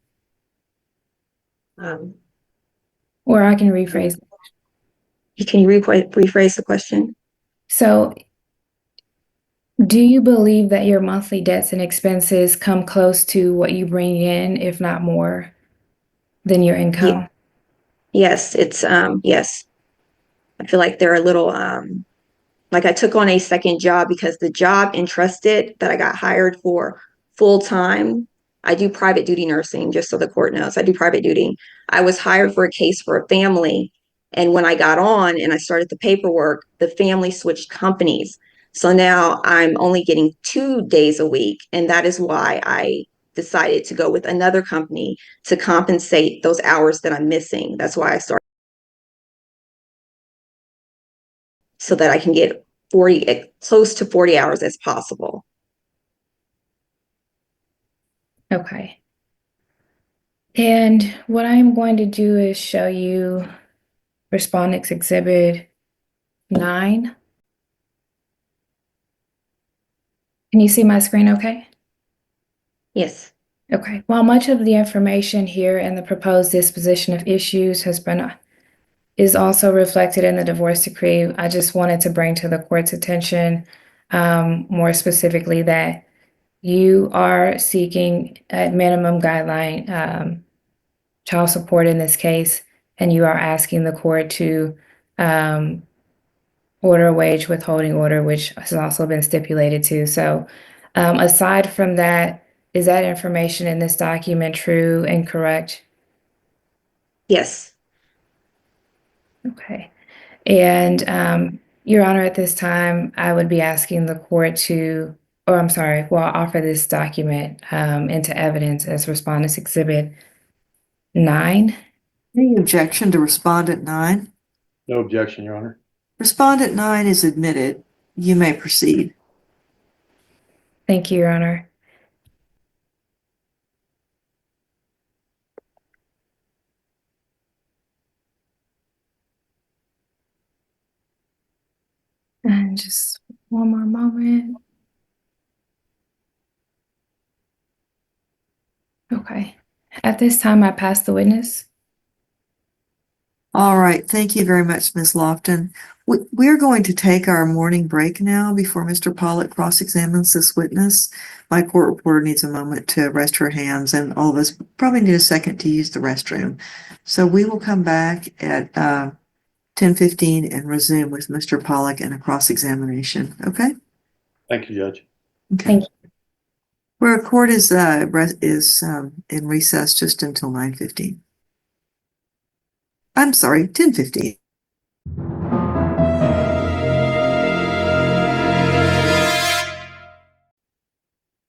Or I can rephrase. Can you rephrase the question? So do you believe that your monthly debts and expenses come close to what you bring in, if not more than your income? Yes, it's yes. I feel like they're a little like I took on a second job because the job entrusted that I got hired for full time I do private duty nursing, just so the court knows. I do private duty. I was hired for a case for a family. And when I got on and I started the paperwork, the family switched companies. So now I'm only getting 2 days a week. And that is why I decided to go with another company to compensate those hours that I'm missing. That's why I started, so that I can get 40, close to 40 hours as possible. Okay. And what I'm going to do is show you Respondent's Exhibit 9. Can you see my screen okay? Yes. Okay. While much of the information here in the proposed disposition of issues is also reflected in the divorce decree, I just wanted to bring to the court's attention more specifically that you are seeking at minimum guideline child support in this case, and you are asking the court to order a wage withholding order, which has also been stipulated to. So aside from that, is that information in this document true and correct? Yes. Okay. And Your Honor, at this time, I would be asking the court to, or I'm sorry, well, offer this document into evidence as Respondent's Exhibit 9. Any objection to Respondent 9? No objection, Your Honor. Respondent 9 is admitted. You may proceed. Thank you, Your Honor. And just one more moment. Okay. At this time, I pass the witness. All right. Thank you very much, Ms. Lofton. We're going to take our morning break now before Mr. Pollock cross-examines this witness. My court reporter needs a moment to rest her hands, and all of us probably need a second to use the restroom. So we will come back at 10:15 and resume with Mr. Pollock and a cross-examination. Okay? Thank you, Judge. Okay. Thank you. Where court is in recess just until 9:15. I'm sorry, 10:15.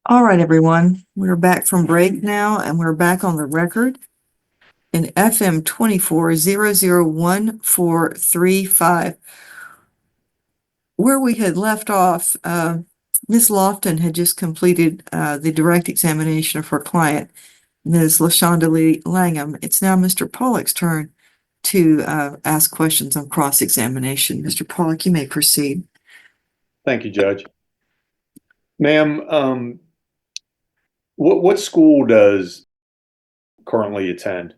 All right, everyone. We're back from break now, and we're back on the record in FM 24001435. Where we had left off, Ms. Lofton had just completed the direct examination of her client, Ms. LaShonda Lee Langham. It's now Mr. Pollock's turn to ask questions on cross-examination. Mr. Pollock, you may proceed. Thank you, Judge. Ma'am, what school does currently attend?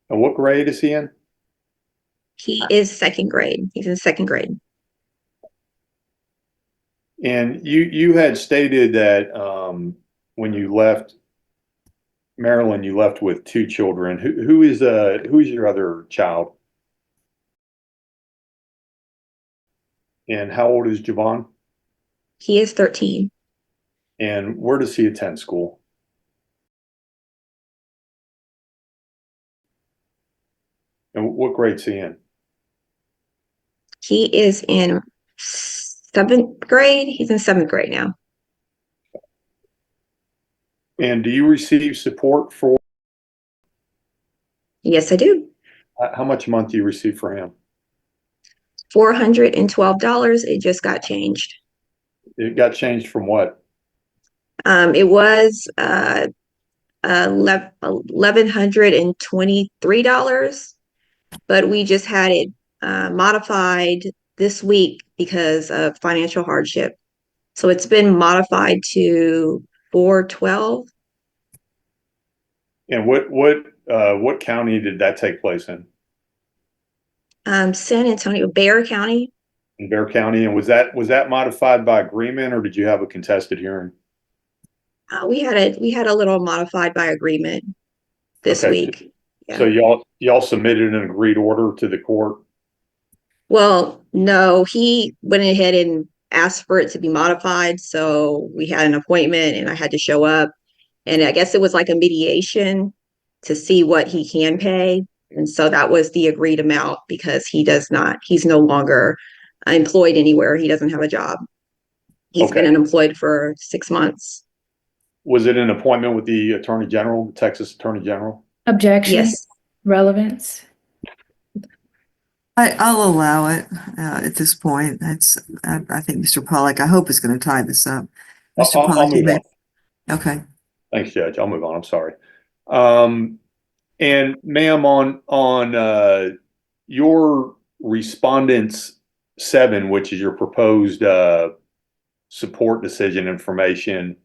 And what grade is he in? He is second grade. He's in second grade. And you had stated that when you left Maryland, you left with 2 children. Who is your other child? And how old is Javon? He is 13. And where does he attend school? And what grade's he in? He is in 7th grade. He's in 7th grade now. And do you receive support for? Yes, I do. How much a month do you receive for him? $412. It just got changed. It got changed from what? It was $1,123, but we just had it modified this week because of financial hardship. So it's been modified to $412. And what county did that take place in? San Antonio, Bexar County. In Bexar County. And was that modified by agreement, or did you have a contested hearing? We had a little modified by agreement this week. Yeah. So y'all submitted an agreed order to the court? Well, no, he went ahead and asked for it to be modified. So we had an appointment and I had to show up. And I guess it was like a mediation to see what he can pay. And so that was the agreed amount because he's no longer employed anywhere. He doesn't have a job. He's been Okay. unemployed for 6 months. Was it an appointment with the Attorney General, the Texas Attorney General? Objection, Yes. relevance. I'll allow it at this point. I think Mr. Pollack, I hope is going to tie this up. Mr. I'll Pollack, you move may. on. Okay. Thanks, Judge. I'll move on. I'm sorry. And ma'am, on your Respondents 7, which is your proposed support decision information,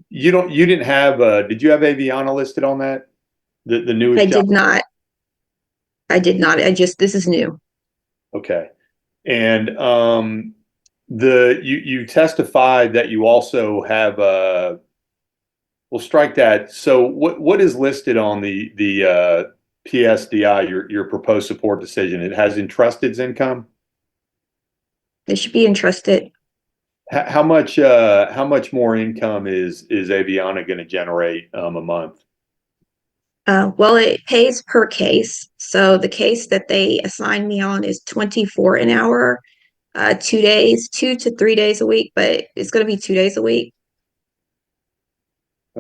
you didn't have did you have Aviana listed on that? The newest I job? did not. This is new. Okay. And you testified that you also have we'll strike that. So what is listed on the PSDI, your proposed support decision? It has entrusted's income? It should be entrusted. How much more income is Aviana going to generate a month? Well, it pays per case. So the case that they assigned me on is 24 an hour, 2 days, 2 to 3 days a week, but it's going to be 2 days a week.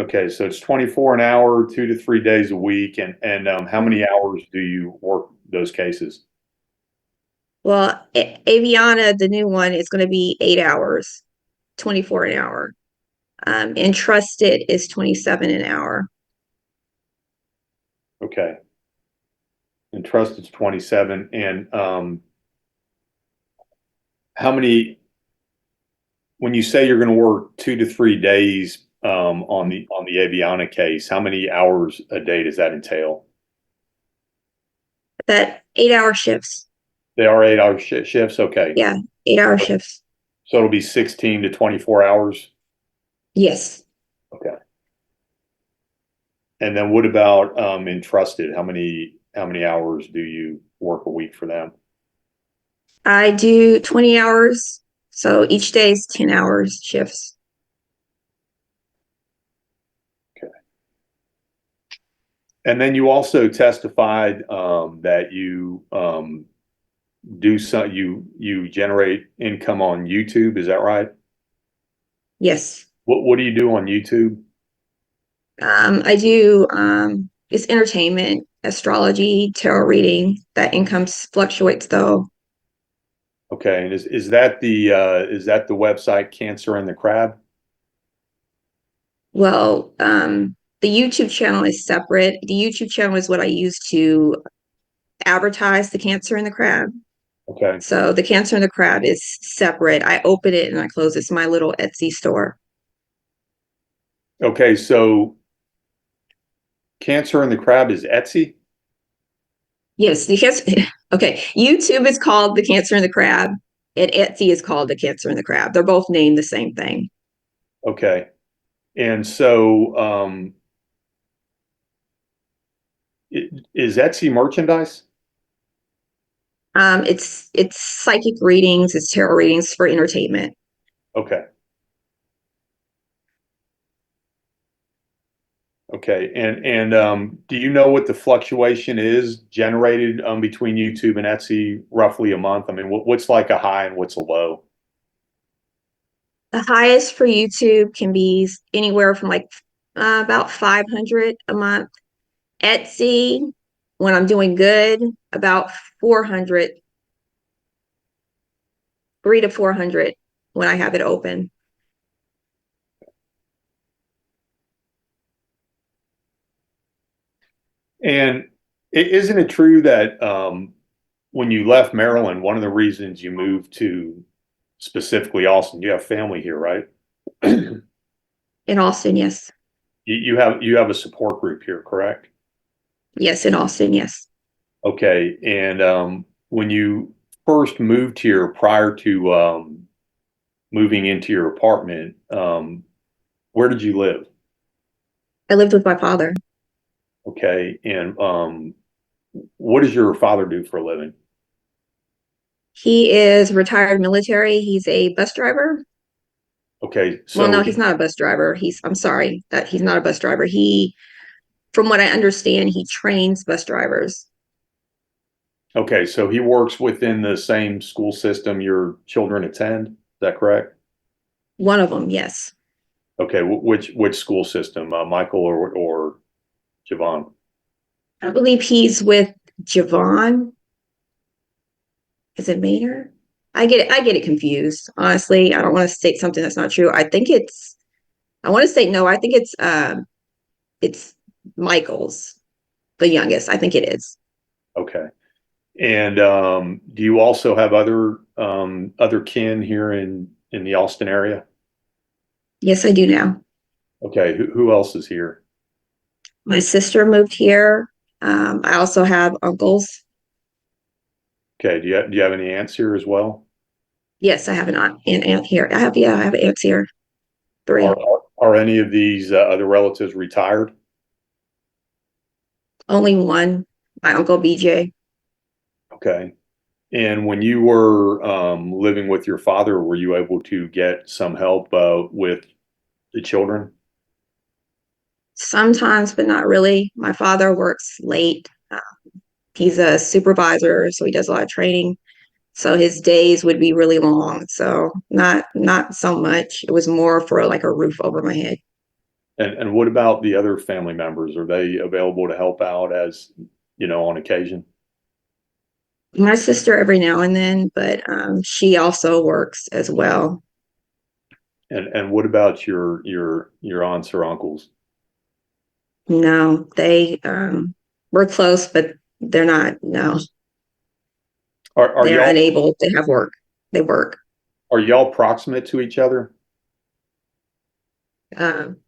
Okay, so it's 24 an hour, 2 to 3 days a week, and how many hours do you work those cases? Well, Aviana, the new one, is going to be 8 hours, 24 an hour. Entrusted is 27 an hour. Okay. Entrusted's 27, and how many? When you say you're going to work 2 to 3 days on the Aviana case, how many hours a day does that entail? That 8-hour shifts. They are 8-hour shifts. Okay. Yeah, 8-hour shifts. So it'll be 16 to 24 hours. Yes. Okay. And then what about entrusted? How many hours do you work a week for them? I do 20 hours. So each day is 10 hours shifts. Okay. And then you also testified that you you generate income on YouTube. Is that right? Yes. What do you do on YouTube? I do it's entertainment, astrology, tarot reading. That income fluctuates though. Okay, and is that the website Cancer and the Crab? Well, the YouTube channel is separate. The YouTube channel is what I use to advertise the Cancer and the Crab. Okay. So the Cancer and the Crab is separate. I open it and I close it. It's my little Etsy store. Okay, so Cancer and the Crab is Etsy? Yes, because okay, YouTube is called the Cancer and the Crab, and Etsy is called the Cancer and the Crab. They're both named the same thing. Okay. And so is Etsy merchandise? It's psychic readings, it's tarot readings for entertainment. Okay. Okay. And do you know what the fluctuation is generated between YouTube and Etsy roughly a month? I mean, what's like a high and what's a low? The highest for YouTube can be anywhere from like about 500 a month. Etsy, when I'm doing good, about 400, 300 to 400 when I have it open. And isn't it true that when you left Maryland, one of the reasons you moved to specifically Austin, you have family here, right? In Austin, yes. You have a support group here, correct? Yes, in Austin, yes. Okay. And when you first moved here prior to moving into your apartment, where did you live? I lived with my father. Okay. And what does your father do for a living? He is retired military. He's a bus driver. Okay, Well, no, so, he's not a bus driver. I'm sorry that he's not a bus driver. From what I understand, he trains bus drivers. okay, so he works within the same school system your children attend, is that correct? One of them, yes. Okay, which school system, Michael or Javon? I believe he's with Javon. Is it Maynard? I get it confused. Honestly, I don't want to state something that's not true. I want to say no, I think it's Michael's, the youngest. I think it is. Okay. And do you also have other kin here in the Austin area? Yes, I do now. Okay, who else is here? My sister moved here. I also have uncles. Okay, do you have any aunts here as well? Yes, I have an aunt here. I have aunts here. 3. Are any of these other relatives retired? Only one, my uncle BJ. Okay. And when you were living with your father, were you able to get some help with the children? Sometimes, but not really. My father works late. He's a supervisor, so he does a lot of training. So his days would be really long. So not so much. It was more for like a roof over my head. And what about the other family members? Are they available to help out as, on occasion? My sister every now and then, but she also works as well. And what about your aunts or uncles? No, they we're close, but they're not. No, Are they're y'all unable to have work. They work. are y'all proximate to each other? Um,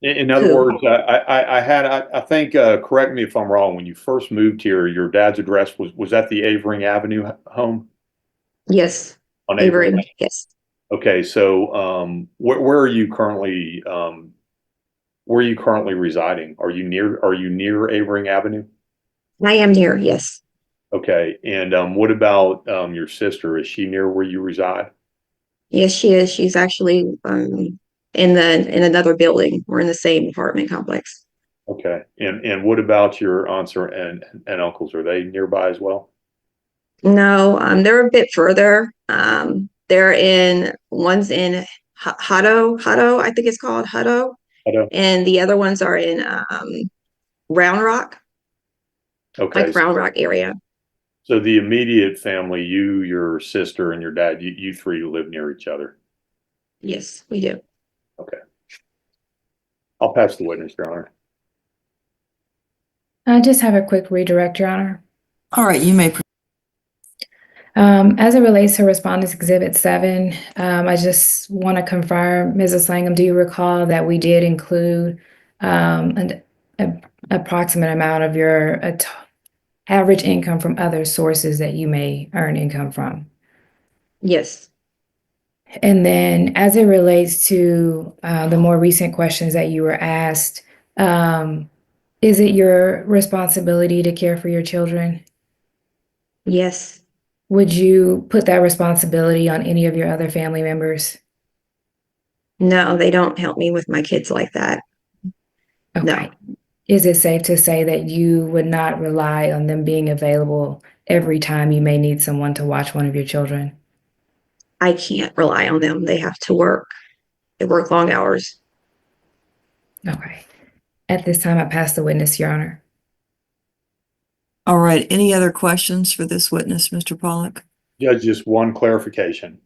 In other Who? words, I think, correct me if I'm wrong, when you first moved here, your dad's address was that the Avering Avenue home yes, on Avering? Avery. Yes, Okay, so where are you currently residing? Are you near Avering Avenue? I am near. Yes, Okay, and what about your sister? Is she near where you reside? yes, she is. She's actually in another building. We're in the same apartment complex. Okay, and what about your aunts and uncles? Are they nearby as well? No, they're a bit further. One's in Hutto, I think it's called Hutto, I don't. and the other ones are in Round Rock, Okay, like Round Rock area. so the immediate family, you, your sister, and your dad, you three live near each other. Yes, we do. Okay. I'll pass the witness, Your Honor. I just have a quick redirect, Your Honor. All right, you may. As it relates to Respondents Exhibit 7, I just want to confirm, Mrs. Langham, do you recall that we did include an approximate amount of your average income from other sources that you may earn income from? Yes. And then as it relates to the more recent questions that you were asked, is it your responsibility to care for your children? Yes. Would you put that responsibility on any of your other family members? No, they don't help me with my kids like that. Okay. No. Is it safe to say that you would not rely on them being available every time you may need someone to watch one of your children? I can't rely on them. They have to work. They work long hours. Okay. At this time, I pass the witness, Your Honor. All right, any other questions for this witness, Mr. Pollack? Judge, just one clarification.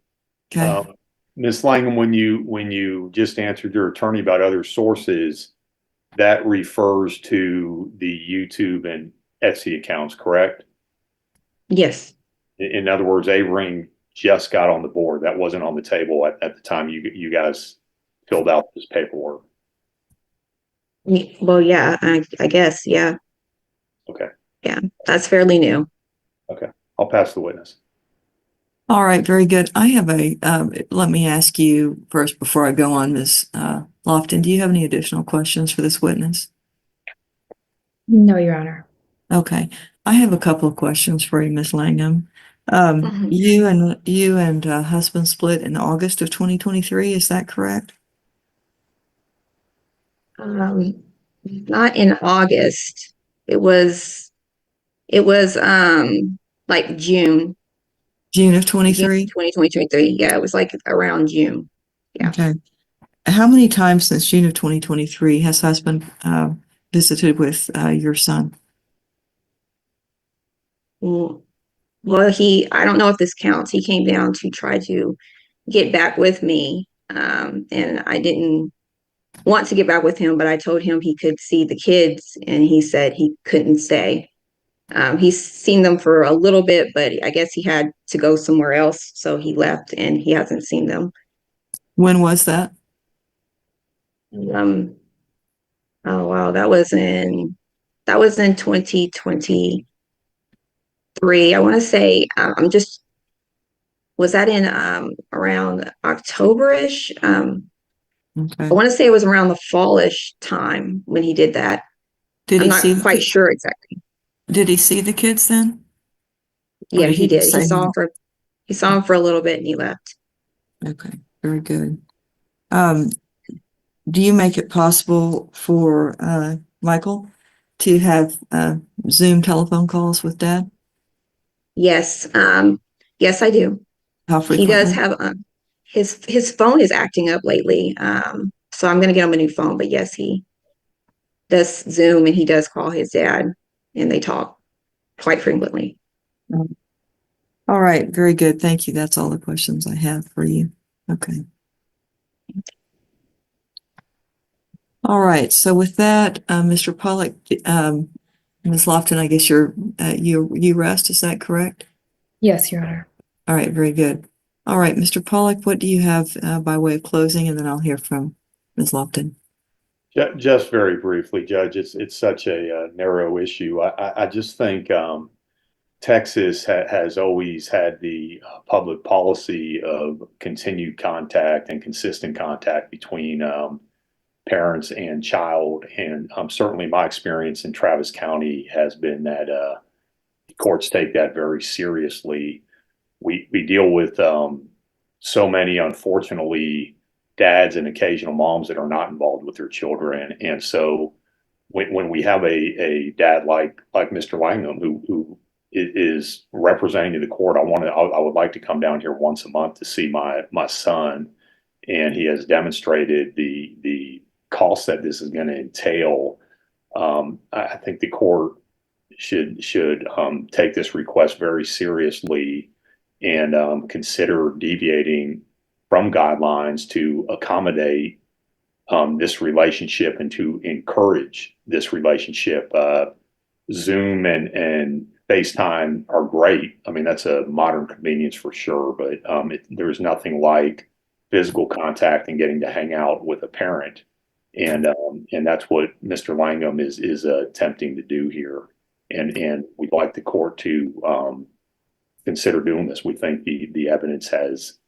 Okay. Ms. Langham, when you just answered your attorney about other sources, that refers to the YouTube and Etsy accounts, correct? Yes. In other words, Avering just got on the board. That wasn't on the table at the time you guys filled out this paperwork. Well, yeah, I guess, yeah. Okay. Yeah, that's fairly new. Okay. I'll pass the witness. All right, very good. I have let me ask you first before I go on, Ms. Lofton, do you have any additional questions for this witness? No, Your Honor. Okay, I have a couple of questions for you, Ms. Langham. Mhm. You and husband split in August of 2023, is that correct? Not in August. It was like June June of 23? 2023. Yeah, it was like around June. Yeah. Okay. How many times since June of 2023 has husband visited with your son? Well, I don't know if this counts. He came down to try to get back with me. And I didn't want to get back with him, but I told him he could see the kids and he said he couldn't stay. He's seen them for a little bit, but I guess he had to go somewhere else. So he left and he hasn't seen them. When was that? Oh wow, that was in 2023. I want to say was that in around October-ish? Okay. I want to say it was around the fallish time when he did that. Did I'm he not see quite sure exactly. Did he see the kids then? Or Yeah, did he he just did. say He saw him for a little bit and he left. Okay, very good. Do you make it possible for Michael to have Zoom telephone calls with Dad? Yes, yes, I do. How He does frequently? have his phone is acting up lately. So I'm gonna get him a new phone, but yes, he does Zoom and he does call his dad and they talk quite frequently. All right, very good. Thank you. That's all the questions I have for you. Okay. All right. So with that, Mr. Pollock, Ms. Lofton, I guess you rest. Is that correct? Yes, Your Honor. All right, very good. All right, Mr. Pollock, what do you have by way of closing? And then I'll hear from Ms. Lofton. Just very briefly, Judge, it's such a narrow issue. I just think Texas has always had the public policy of continued contact and consistent contact between parents and child. And certainly my experience in Travis County has been that courts take that very seriously. We deal with so many, unfortunately, dads and occasional moms that are not involved with their children. And so when we have a dad like Mr. Langham who is representing the court, I would like to come down here once a month to see my son, and he has demonstrated the cost that this is going to entail. I think the court should take this request very seriously and consider deviating from guidelines to accommodate this relationship and to encourage this relationship. Zoom and FaceTime are great. I mean, that's a modern convenience for sure, but there's nothing like physical contact and getting to hang out with a parent. And that's what Mr. Langham is attempting to do here. And we'd like the court to consider doing this. We think the evidence has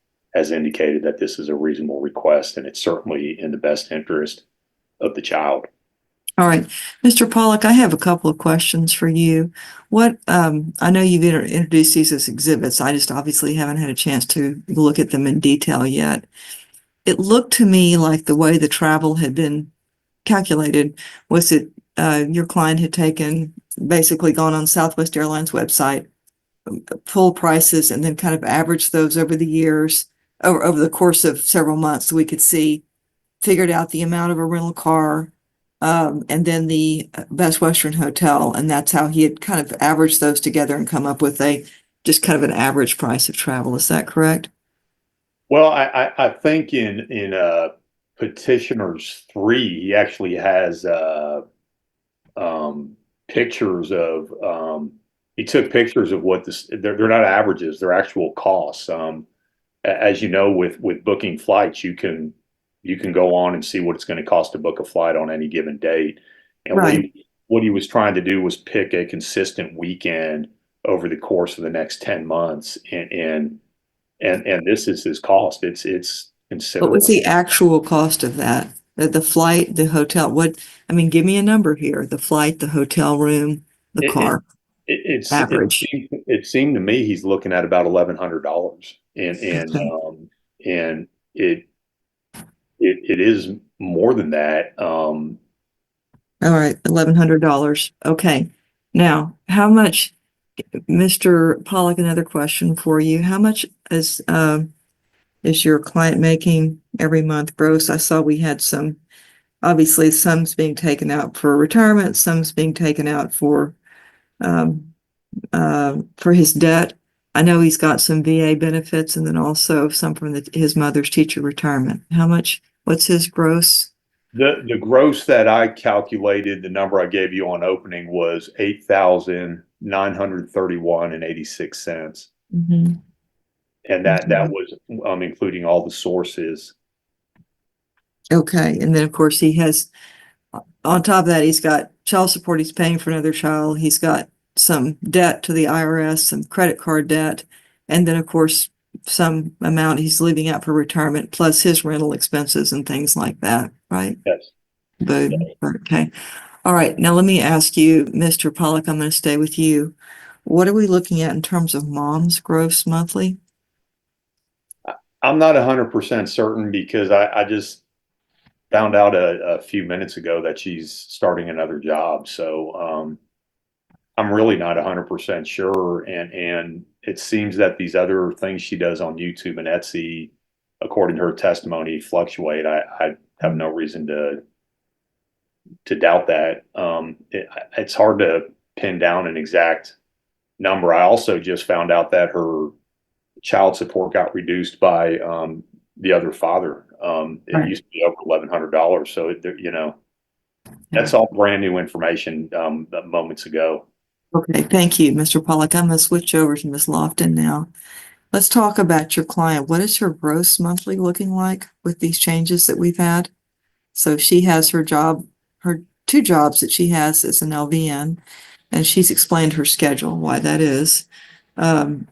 indicated that this is a reasonable request, and it's certainly in the best interest of the child. All right, Mr. Pollock, I have a couple of questions for you. I know you've introduced these as exhibits. I just obviously haven't had a chance to look at them in detail yet. It looked to me like the way the travel had been calculated was that your client had basically gone on Southwest Airlines website, full prices, and then kind of averaged those over the years, over the course of several months, so we could figured out the amount of a rental car, and then the Best Western Hotel, and that's how he had kind of averaged those together and come up with just kind of an average price of travel. Is that correct? Well, I think in Petitioners 3, he actually has pictures of he took pictures of what they're not averages, they're actual costs. As you know, with booking flights, you can go on and see what it's going to cost to book a flight on any given date. And Right. what he was trying to do was pick a consistent weekend over the course of the next 10 months. And this is his cost. It's What considerable. was the actual cost of that? The flight, the hotel, give me a number here. The flight, the hotel room, the It- car average. It seemed to me he's looking at about $1,100, and it is more than that. All right, $1,100. Okay. Now, how much, Mr. Pollock, another question for you. How much is your client making every month gross? I saw we had some, obviously some's being taken out for retirement, some's being taken out for his debt. I know he's got some VA benefits and then also some from his mother's teacher retirement. How much, what's his gross? The gross that I calculated, the number I gave you on opening was $8,931.86. Mm-hmm. And that was including all the sources. Okay, and then of course he has, on top of that, he's got child support, he's paying for another child, he's got some debt to the IRS, some credit card debt, and then of course some amount he's leaving out for retirement, plus his rental expenses and things like that, right? Yes. Boom. Okay. All right, now let me ask you, Mr. Pollock, I'm going to stay with you. What are we looking at in terms of mom's gross monthly? I'm not 100% certain because I just found out a few minutes ago that she's starting another job. So I'm really not 100% sure. And it seems that these other things she does on YouTube and Etsy, according to her testimony, fluctuate. I have no reason to doubt that. It's hard to pin down an exact number. I also just found out that her child support got reduced by the other father. It used to be over $1,100. So that's all brand new information moments ago. Okay, thank you, Mr. Pollock. I'm going to switch over to Ms. Lofton now. Let's talk about your client. What is her gross monthly looking like with these changes that we've had? So she has her job, her two jobs that she has as an LVN, and she's explained her schedule, why that is.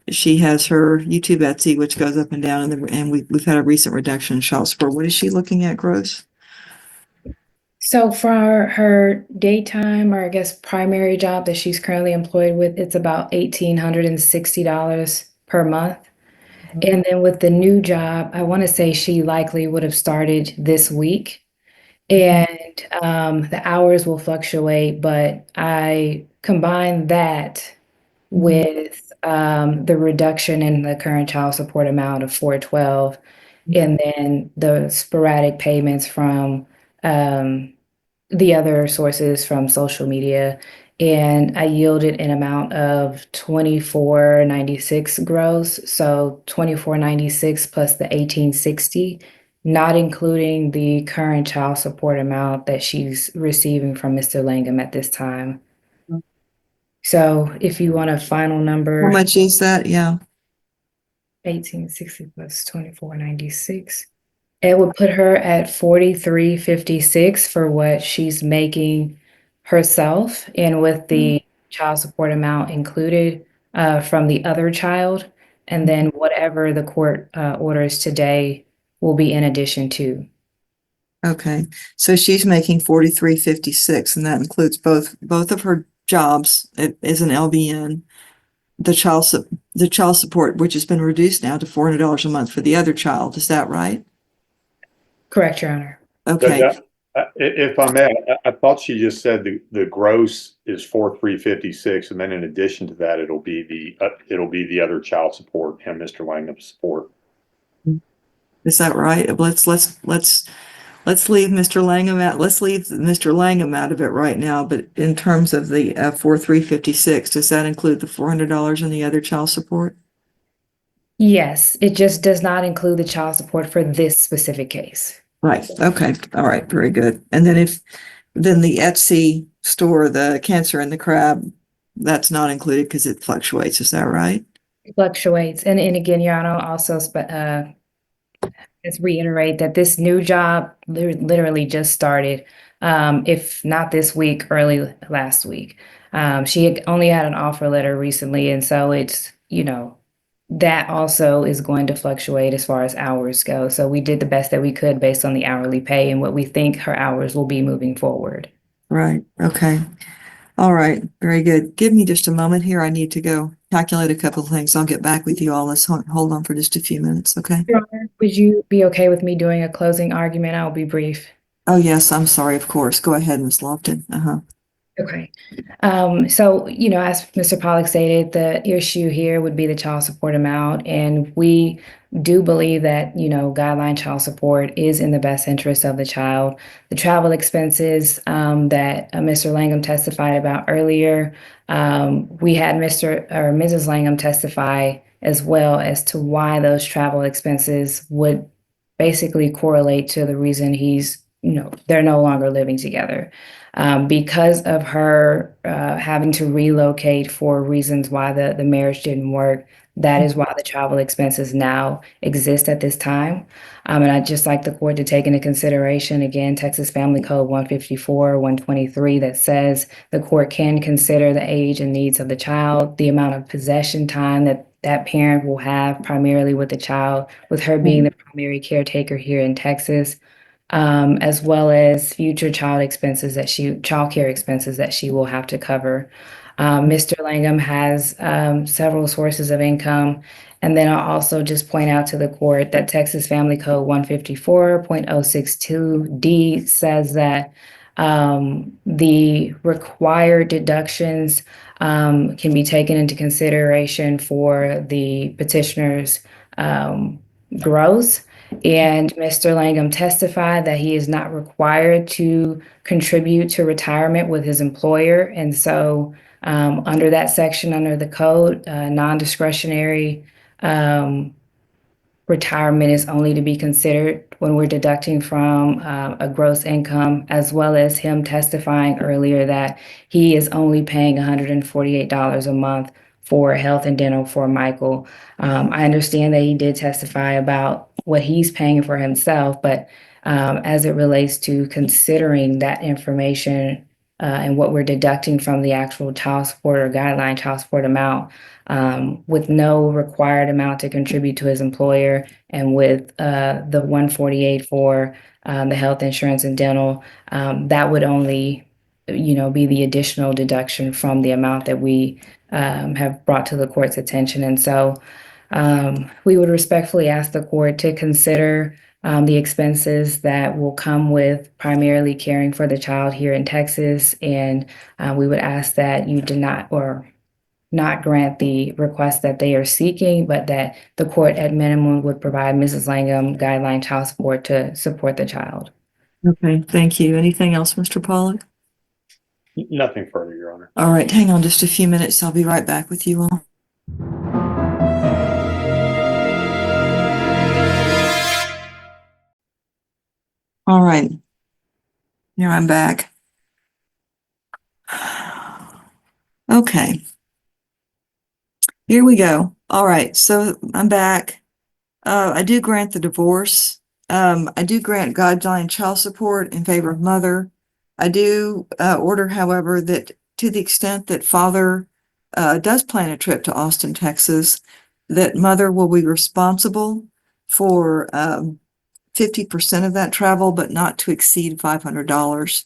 She has her YouTube Etsy, which goes up and down, and we've had a recent reduction in child support. What is she looking at gross? So for her daytime, or I guess primary job that she's currently employed with, it's about $1,860 per month. And then with the new job, I want to say she likely would have started this week. And the hours will fluctuate, but I combine that with the reduction in the current child support amount of $412, and then the sporadic payments from the other sources from social media, and I yielded an amount of $24.96 gross. So $24.96 plus the $1,860, not including the current child support amount that she's receiving from Mr. Langham at this time. So if you want a final number, How much is that? Yeah. 1860 plus 24.96. It would put her at 43.56 for what she's making herself, and with the child support amount included from the other child, and then whatever the court orders today will be in addition to. Okay, so she's making 43.56, and that includes both of her jobs as an LVN, the child support, which has been reduced now to $400 a month for the other child. Is that right? Correct, Your Honor. Okay. If I may, I thought she just said the gross is 4,356, and then in addition to that, it'll be the other child support and Mr. Langham's support. Is that right? Let's leave Mr. Langham out. Let's leave Mr. Langham out of it right now. But in terms of the 4,356, does that include the $400 in the other child support? Yes, it just does not include the child support for this specific case. Right. Okay. All right. Very good. And then then the Etsy store, the cancer and the crab, that's not included because it fluctuates. Is that right? It fluctuates. And again, Your Honor, also let's reiterate that this new job literally just started, if not this week, early last week. She had only had an offer letter recently, and so it's, that also is going to fluctuate as far as hours go. So we did the best that we could based on the hourly pay and what we think her hours will be moving forward. Right. Okay. All right, very good. Give me just a moment here. I need to go calculate a couple of things. I'll get back with you all. Let's hold on for just a few minutes, okay? Your Honor, would you be okay with me doing a closing argument? I'll be brief. Oh, yes, I'm sorry, of course. Go ahead, Ms. Lofton. Okay. So, as Mr. Pollock stated, the issue here would be the child support amount. And we do believe that, guideline child support is in the best interest of the child. The travel expenses that Mr. Langham testified about earlier, we had Mr. or Mrs. Langham testify as well as to why those travel expenses would basically correlate to the reason they're no longer living together. Because of her having to relocate for reasons why the marriage didn't work, that is why the travel expenses now exist at this time. And I'd just like the court to take into consideration, again, Texas Family Code 154, 123, that says the court can consider the age and needs of the child, the amount of possession time that parent will have primarily with the child, with her being the primary caretaker here in Texas, as well as future child care expenses that she will have to cover. Mr. Langham has several sources of income. And then I'll also just point out to the court that Texas Family Code 154.062D says that the required deductions can be taken into consideration for the petitioner's gross. And Mr. Langham testified that he is not required to contribute to retirement with his employer. And so under that section, under the code, non-discretionary retirement is only to be considered when we're deducting from a gross income, as well as him testifying earlier that he is only paying $148 a month for health and dental for Michael. I understand that he did testify about what he's paying for himself, but as it relates to considering that information and what we're deducting from the actual child support or guideline child support amount, with no required amount to contribute to his employer, and with the 148 for the health insurance and dental, that would only be the additional deduction from the amount that we have brought to the court's attention. And so we would respectfully ask the court to consider the expenses that will come with primarily caring for the child here in Texas. And we would ask that you do not grant the request that they are seeking, but that the court at minimum would provide Mrs. Langham guideline child support to support the child. Okay, thank you. Anything else, Mr. Pollock? Nothing further, Your Honor. All right, hang on just a few minutes. I'll be right back with you all. All right, here I'm back. Okay, here we go. All right, so I'm back. I do grant the divorce. I do grant guideline child support in favor of mother. I do order, however, that to the extent that father does plan a trip to Austin, Texas, that mother will be responsible for 50% of that travel, but not to exceed $500.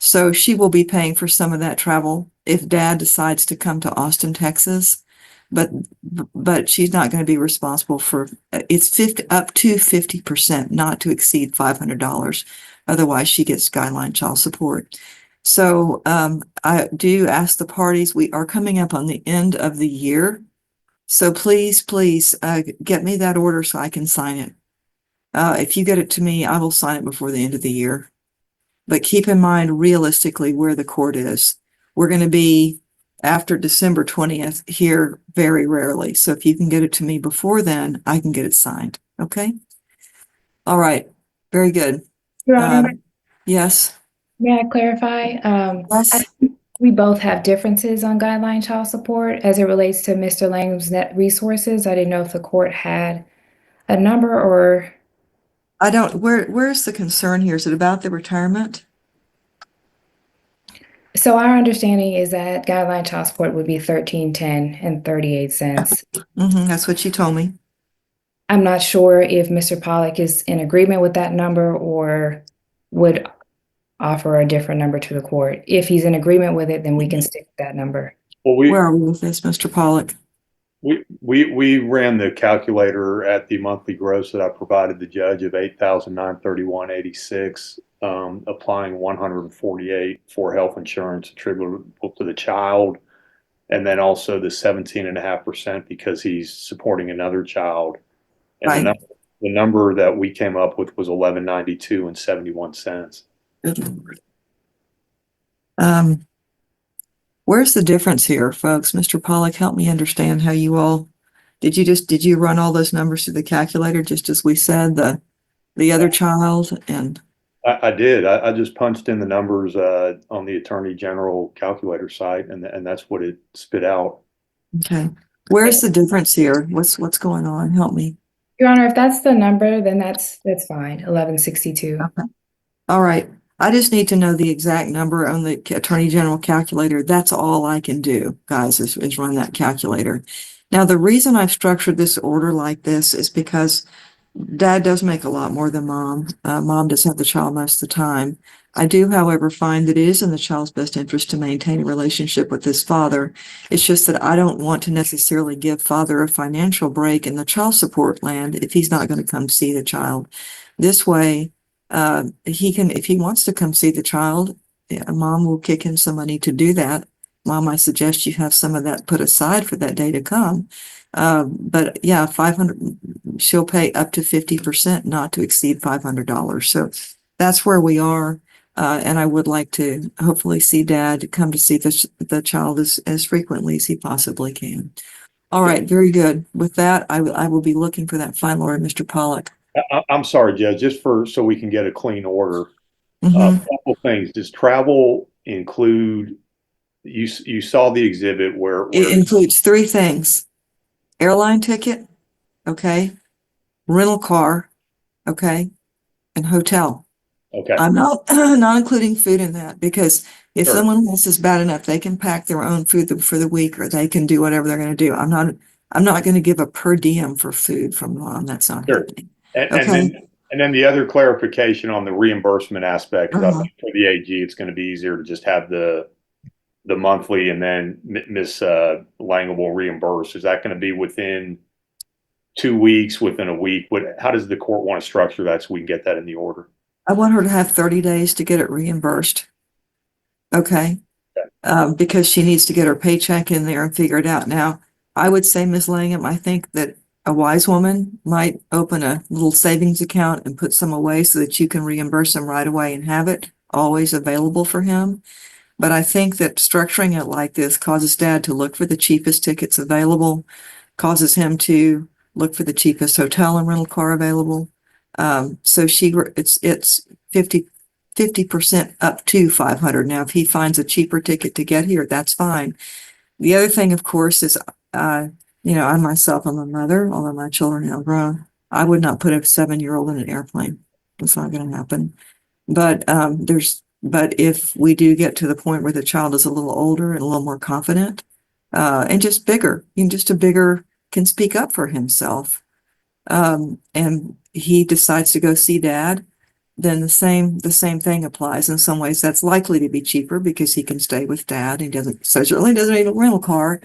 So she will be paying for some of that travel if dad decides to come to Austin, Texas. But she's not going to be responsible for it's up to 50%, not to exceed $500. Otherwise, she gets guideline child support. So I do ask the parties, we are coming up on the end of the year. So please get me that order so I can sign it. If you get it to me, I will sign it before the end of the year. But keep in mind realistically where the court is. We're going to be after December 20th here very rarely. So if you can get it to me before then, I can get it signed. Okay. All right. Very good. Your Honor, Yes. may I clarify? Yes. We both have differences on guideline child support as it relates to Mr. Langham's net resources. I didn't know if the court had a number or. I don't, where's the concern here? Is it about the retirement? So our understanding is that guideline child support would be $13.10 and 38 cents. That's what you told me. I'm not sure if Mr. Pollock is in agreement with that number or would offer a different number to the court. If he's in agreement with it, then we can stick with that number. Well, Where are we with this, Mr. Pollock? we ran the calculator at the monthly gross that I provided the judge of $8,931.86, applying 148 for health insurance attributable to the child, and then also the 17.5% because he's supporting another child. And Right. the number that we came up with was $11.92.71. Good Lord. Where's the difference here, folks? Mr. Pollock, help me understand how you all, did you run all those numbers through the calculator, just as we said, the other child and? I did. I just punched in the numbers on the Attorney General calculator site, and that's what it spit out. Okay. Where's the difference here? What's going on? Help me. Your Honor, if that's the number, then that's fine, 1162. Okay. All right. I just need to know the exact number on the Attorney General calculator. That's all I can do, guys, is run that calculator. Now, the reason I've structured this order like this is because Dad does make a lot more than Mom. Mom does have the child most of the time. I do, however, find that it is in the child's best interest to maintain a relationship with his father. It's just that I don't want to necessarily give father a financial break in the child support land if he's not going to come see the child. This way, he can, if he wants to come see the child, Mom will kick in some money to do that. Mom, I suggest you have some of that put aside for that day to come. But yeah, 500, she'll pay up to 50%, not to exceed $500. So that's where we are. And I would like to hopefully see Dad come to see the child as frequently as he possibly can. All right, very good. With that, I will be looking for that final order, Mr. Pollock. I'm sorry, Judge, just so we can get a clean order. Mhm. A couple things. Does travel include, you saw the exhibit where It includes three things: airline ticket, okay, rental car, okay, and hotel. okay. I'm not not including food in that, because if Sure. someone else is bad enough, they can pack their own food for the week, or they can do whatever they're going to do. I'm not going to give a per diem for food from Mom. That's not Sure. happening. And Okay. then the other clarification on the reimbursement aspect, because I Uh-huh. think for the AG, it's going to be easier to just have the monthly, and then Miss Langham will reimburse. Is that going to be within 2 weeks, within a week? How does the court want to structure that so we can get that in the order? I want her to have 30 days to get it reimbursed. Okay. Because she needs to get her paycheck in there and figure it out. Now, I would say, Ms. Langham, I think that a wise woman might open a little savings account and put some away so that you can reimburse him right away and have it always available for him. But I think that structuring it like this causes Dad to look for the cheapest tickets available, causes him to look for the cheapest hotel and rental car available. So it's 50% up to 500. Now, if he finds a cheaper ticket to get here, that's fine. The other thing, of course, is, I myself, I'm a mother, although my children are grown. I would not put a 7-year-old in an airplane. It's not going to happen. But if we do get to the point where the child is a little older and a little more confident, and just bigger, can speak up for himself, and he decides to go see Dad, then the same thing applies. In some ways, that's likely to be cheaper because he can stay with Dad. He certainly doesn't need a rental car,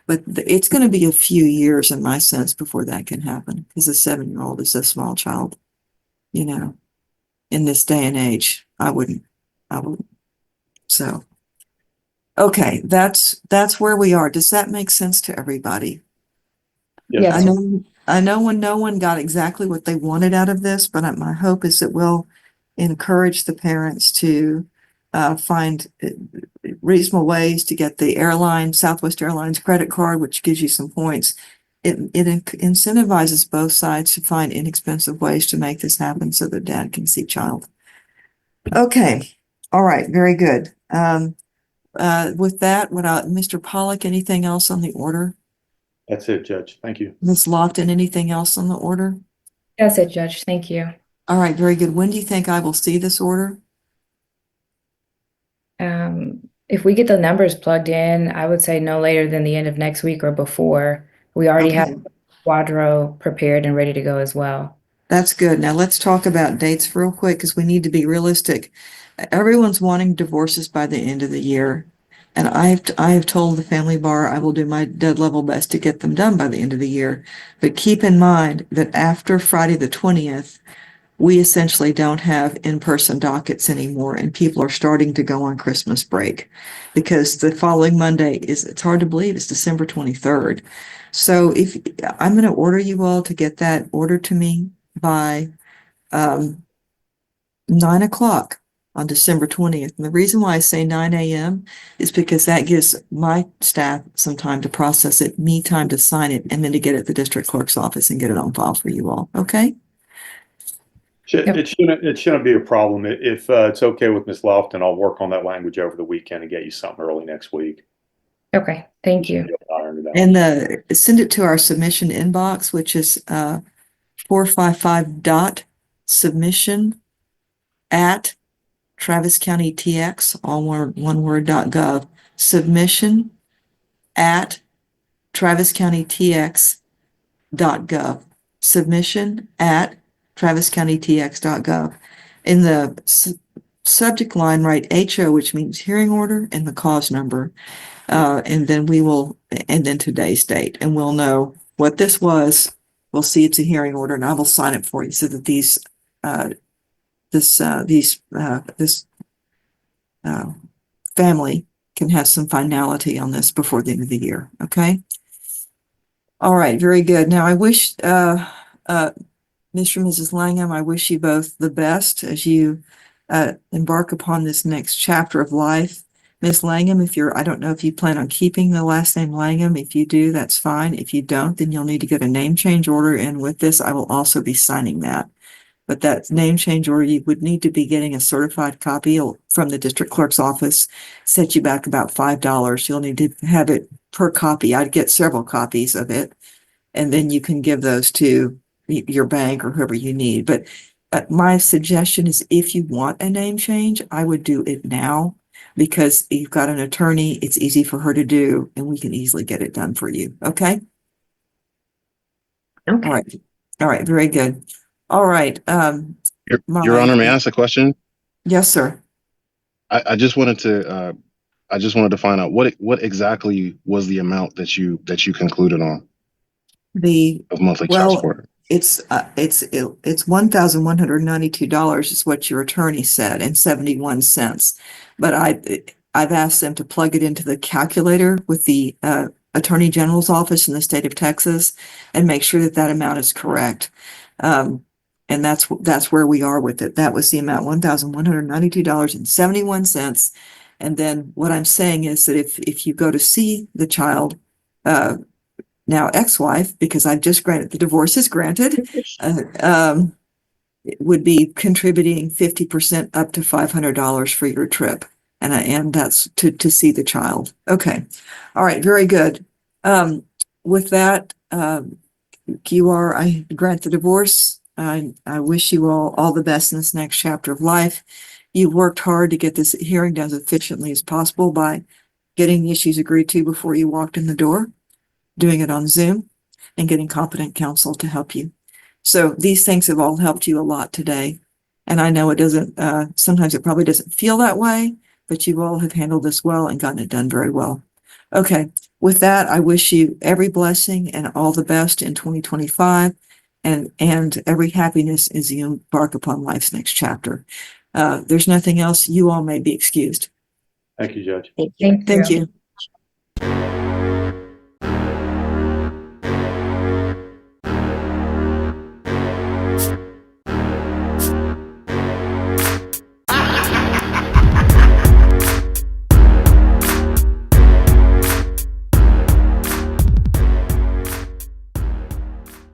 but it's going to be a few years, in my sense, before that can happen, because a 7-year-old is a small child, in this day and age. I wouldn't. So, okay, that's where we are. Does that make sense to everybody? Yes. I know when no one got exactly what they wanted out of this, but my hope is that we'll encourage the parents to find reasonable ways to get the Southwest Airlines credit card, which gives you some points. It incentivizes both sides to find inexpensive ways to make this happen so that Dad can see child. Okay. All right. Very good. With that, Mr. Pollock, anything else on the order? That's it, Judge. Thank you. Ms. Lofton, anything else on the order? That's it, Judge. Thank you. All right, very good. When do you think I will see this order? If we get the numbers plugged in, I would say no later than the end of next week or before. We already have Quadro prepared and ready to go as well. That's good. Now let's talk about dates real quick, because we need to be realistic. everyone's wanting divorces by the end of the year. And I have told the family bar I will do my dead level best to get them done by the end of the year. But keep in mind that after Friday the 20th, we essentially don't have in-person dockets anymore, and people are starting to go on Christmas break because the following Monday it's hard to believe, it's December 23rd. So if I'm going to order you all to get that order to me by 9 o'clock on December 20th. And the reason why I say 9 a.m. is because that gives my staff some time to process it, me time to sign it, and then to get it at the district clerk's office and get it on file for you all. Okay? It shouldn't be a problem. If it's okay with Ms. Lofton, I'll work on that language over the weekend and get you something early next week. Okay, thank you. And send it to our submission inbox, which is 455.submission@TravisCountyTX, all one word.gov. Submission@TravisCountyTX.gov. Submission@TravisCountyTX.gov. In the subject line, write HO, which means hearing order, and the cause number. And then today's date, and we'll know what this was. We'll see it's a hearing order, and I will sign it for you so that this family can have some finality on this before the end of the year. Okay. All right. Very good. Now I wish, Mr. and Mrs. Langham, I wish you both the best as you embark upon this next chapter of life. Ms. Langham, I don't know if you plan on keeping the last name Langham. If you do, that's fine. If you don't, then you'll need to get a name change order. And with this, I will also be signing that. But that name change order, you would need to be getting a certified copy from the district clerk's office, set you back about $5. You'll need to have it per copy. I'd get several copies of it, and then you can give those to your bank or whoever you need. But my suggestion is if you want a name change, I would do it now. Because you've got an attorney, it's easy for her to do, and we can easily get it done for you. Okay? Okay. All right. Very good. All right. Your Honor, may I ask a question? Yes, sir. I just wanted to find out what exactly was the amount that you concluded on of monthly child support. It's $1,192 is what your attorney said, and 71 cents. But I've asked them to plug it into the calculator with the Attorney General's office in the state of Texas and make sure that amount is correct. And that's where we are with it. That was the amount, $1,192.71. And then what I'm saying is that if you go to see the child, now ex-wife, because I've just granted the divorce is granted, would be contributing 50% up to $500 for your trip. And that's to see the child. Okay. All right. Very good. With that, I grant the divorce. I wish you all the best in this next chapter of life. You've worked hard to get this hearing done as efficiently as possible by getting the issues agreed to before you walked in the door, doing it on Zoom, and getting competent counsel to help you. So these things have all helped you a lot today. And I know it doesn't, sometimes it probably doesn't feel that way, but you all have handled this well and gotten it done very well. Okay. With that, I wish you every blessing and all the best in 2025 and every happiness as you embark upon life's next chapter. There's nothing else. You all may be excused. Thank you, Judge. Thank you. Thank you.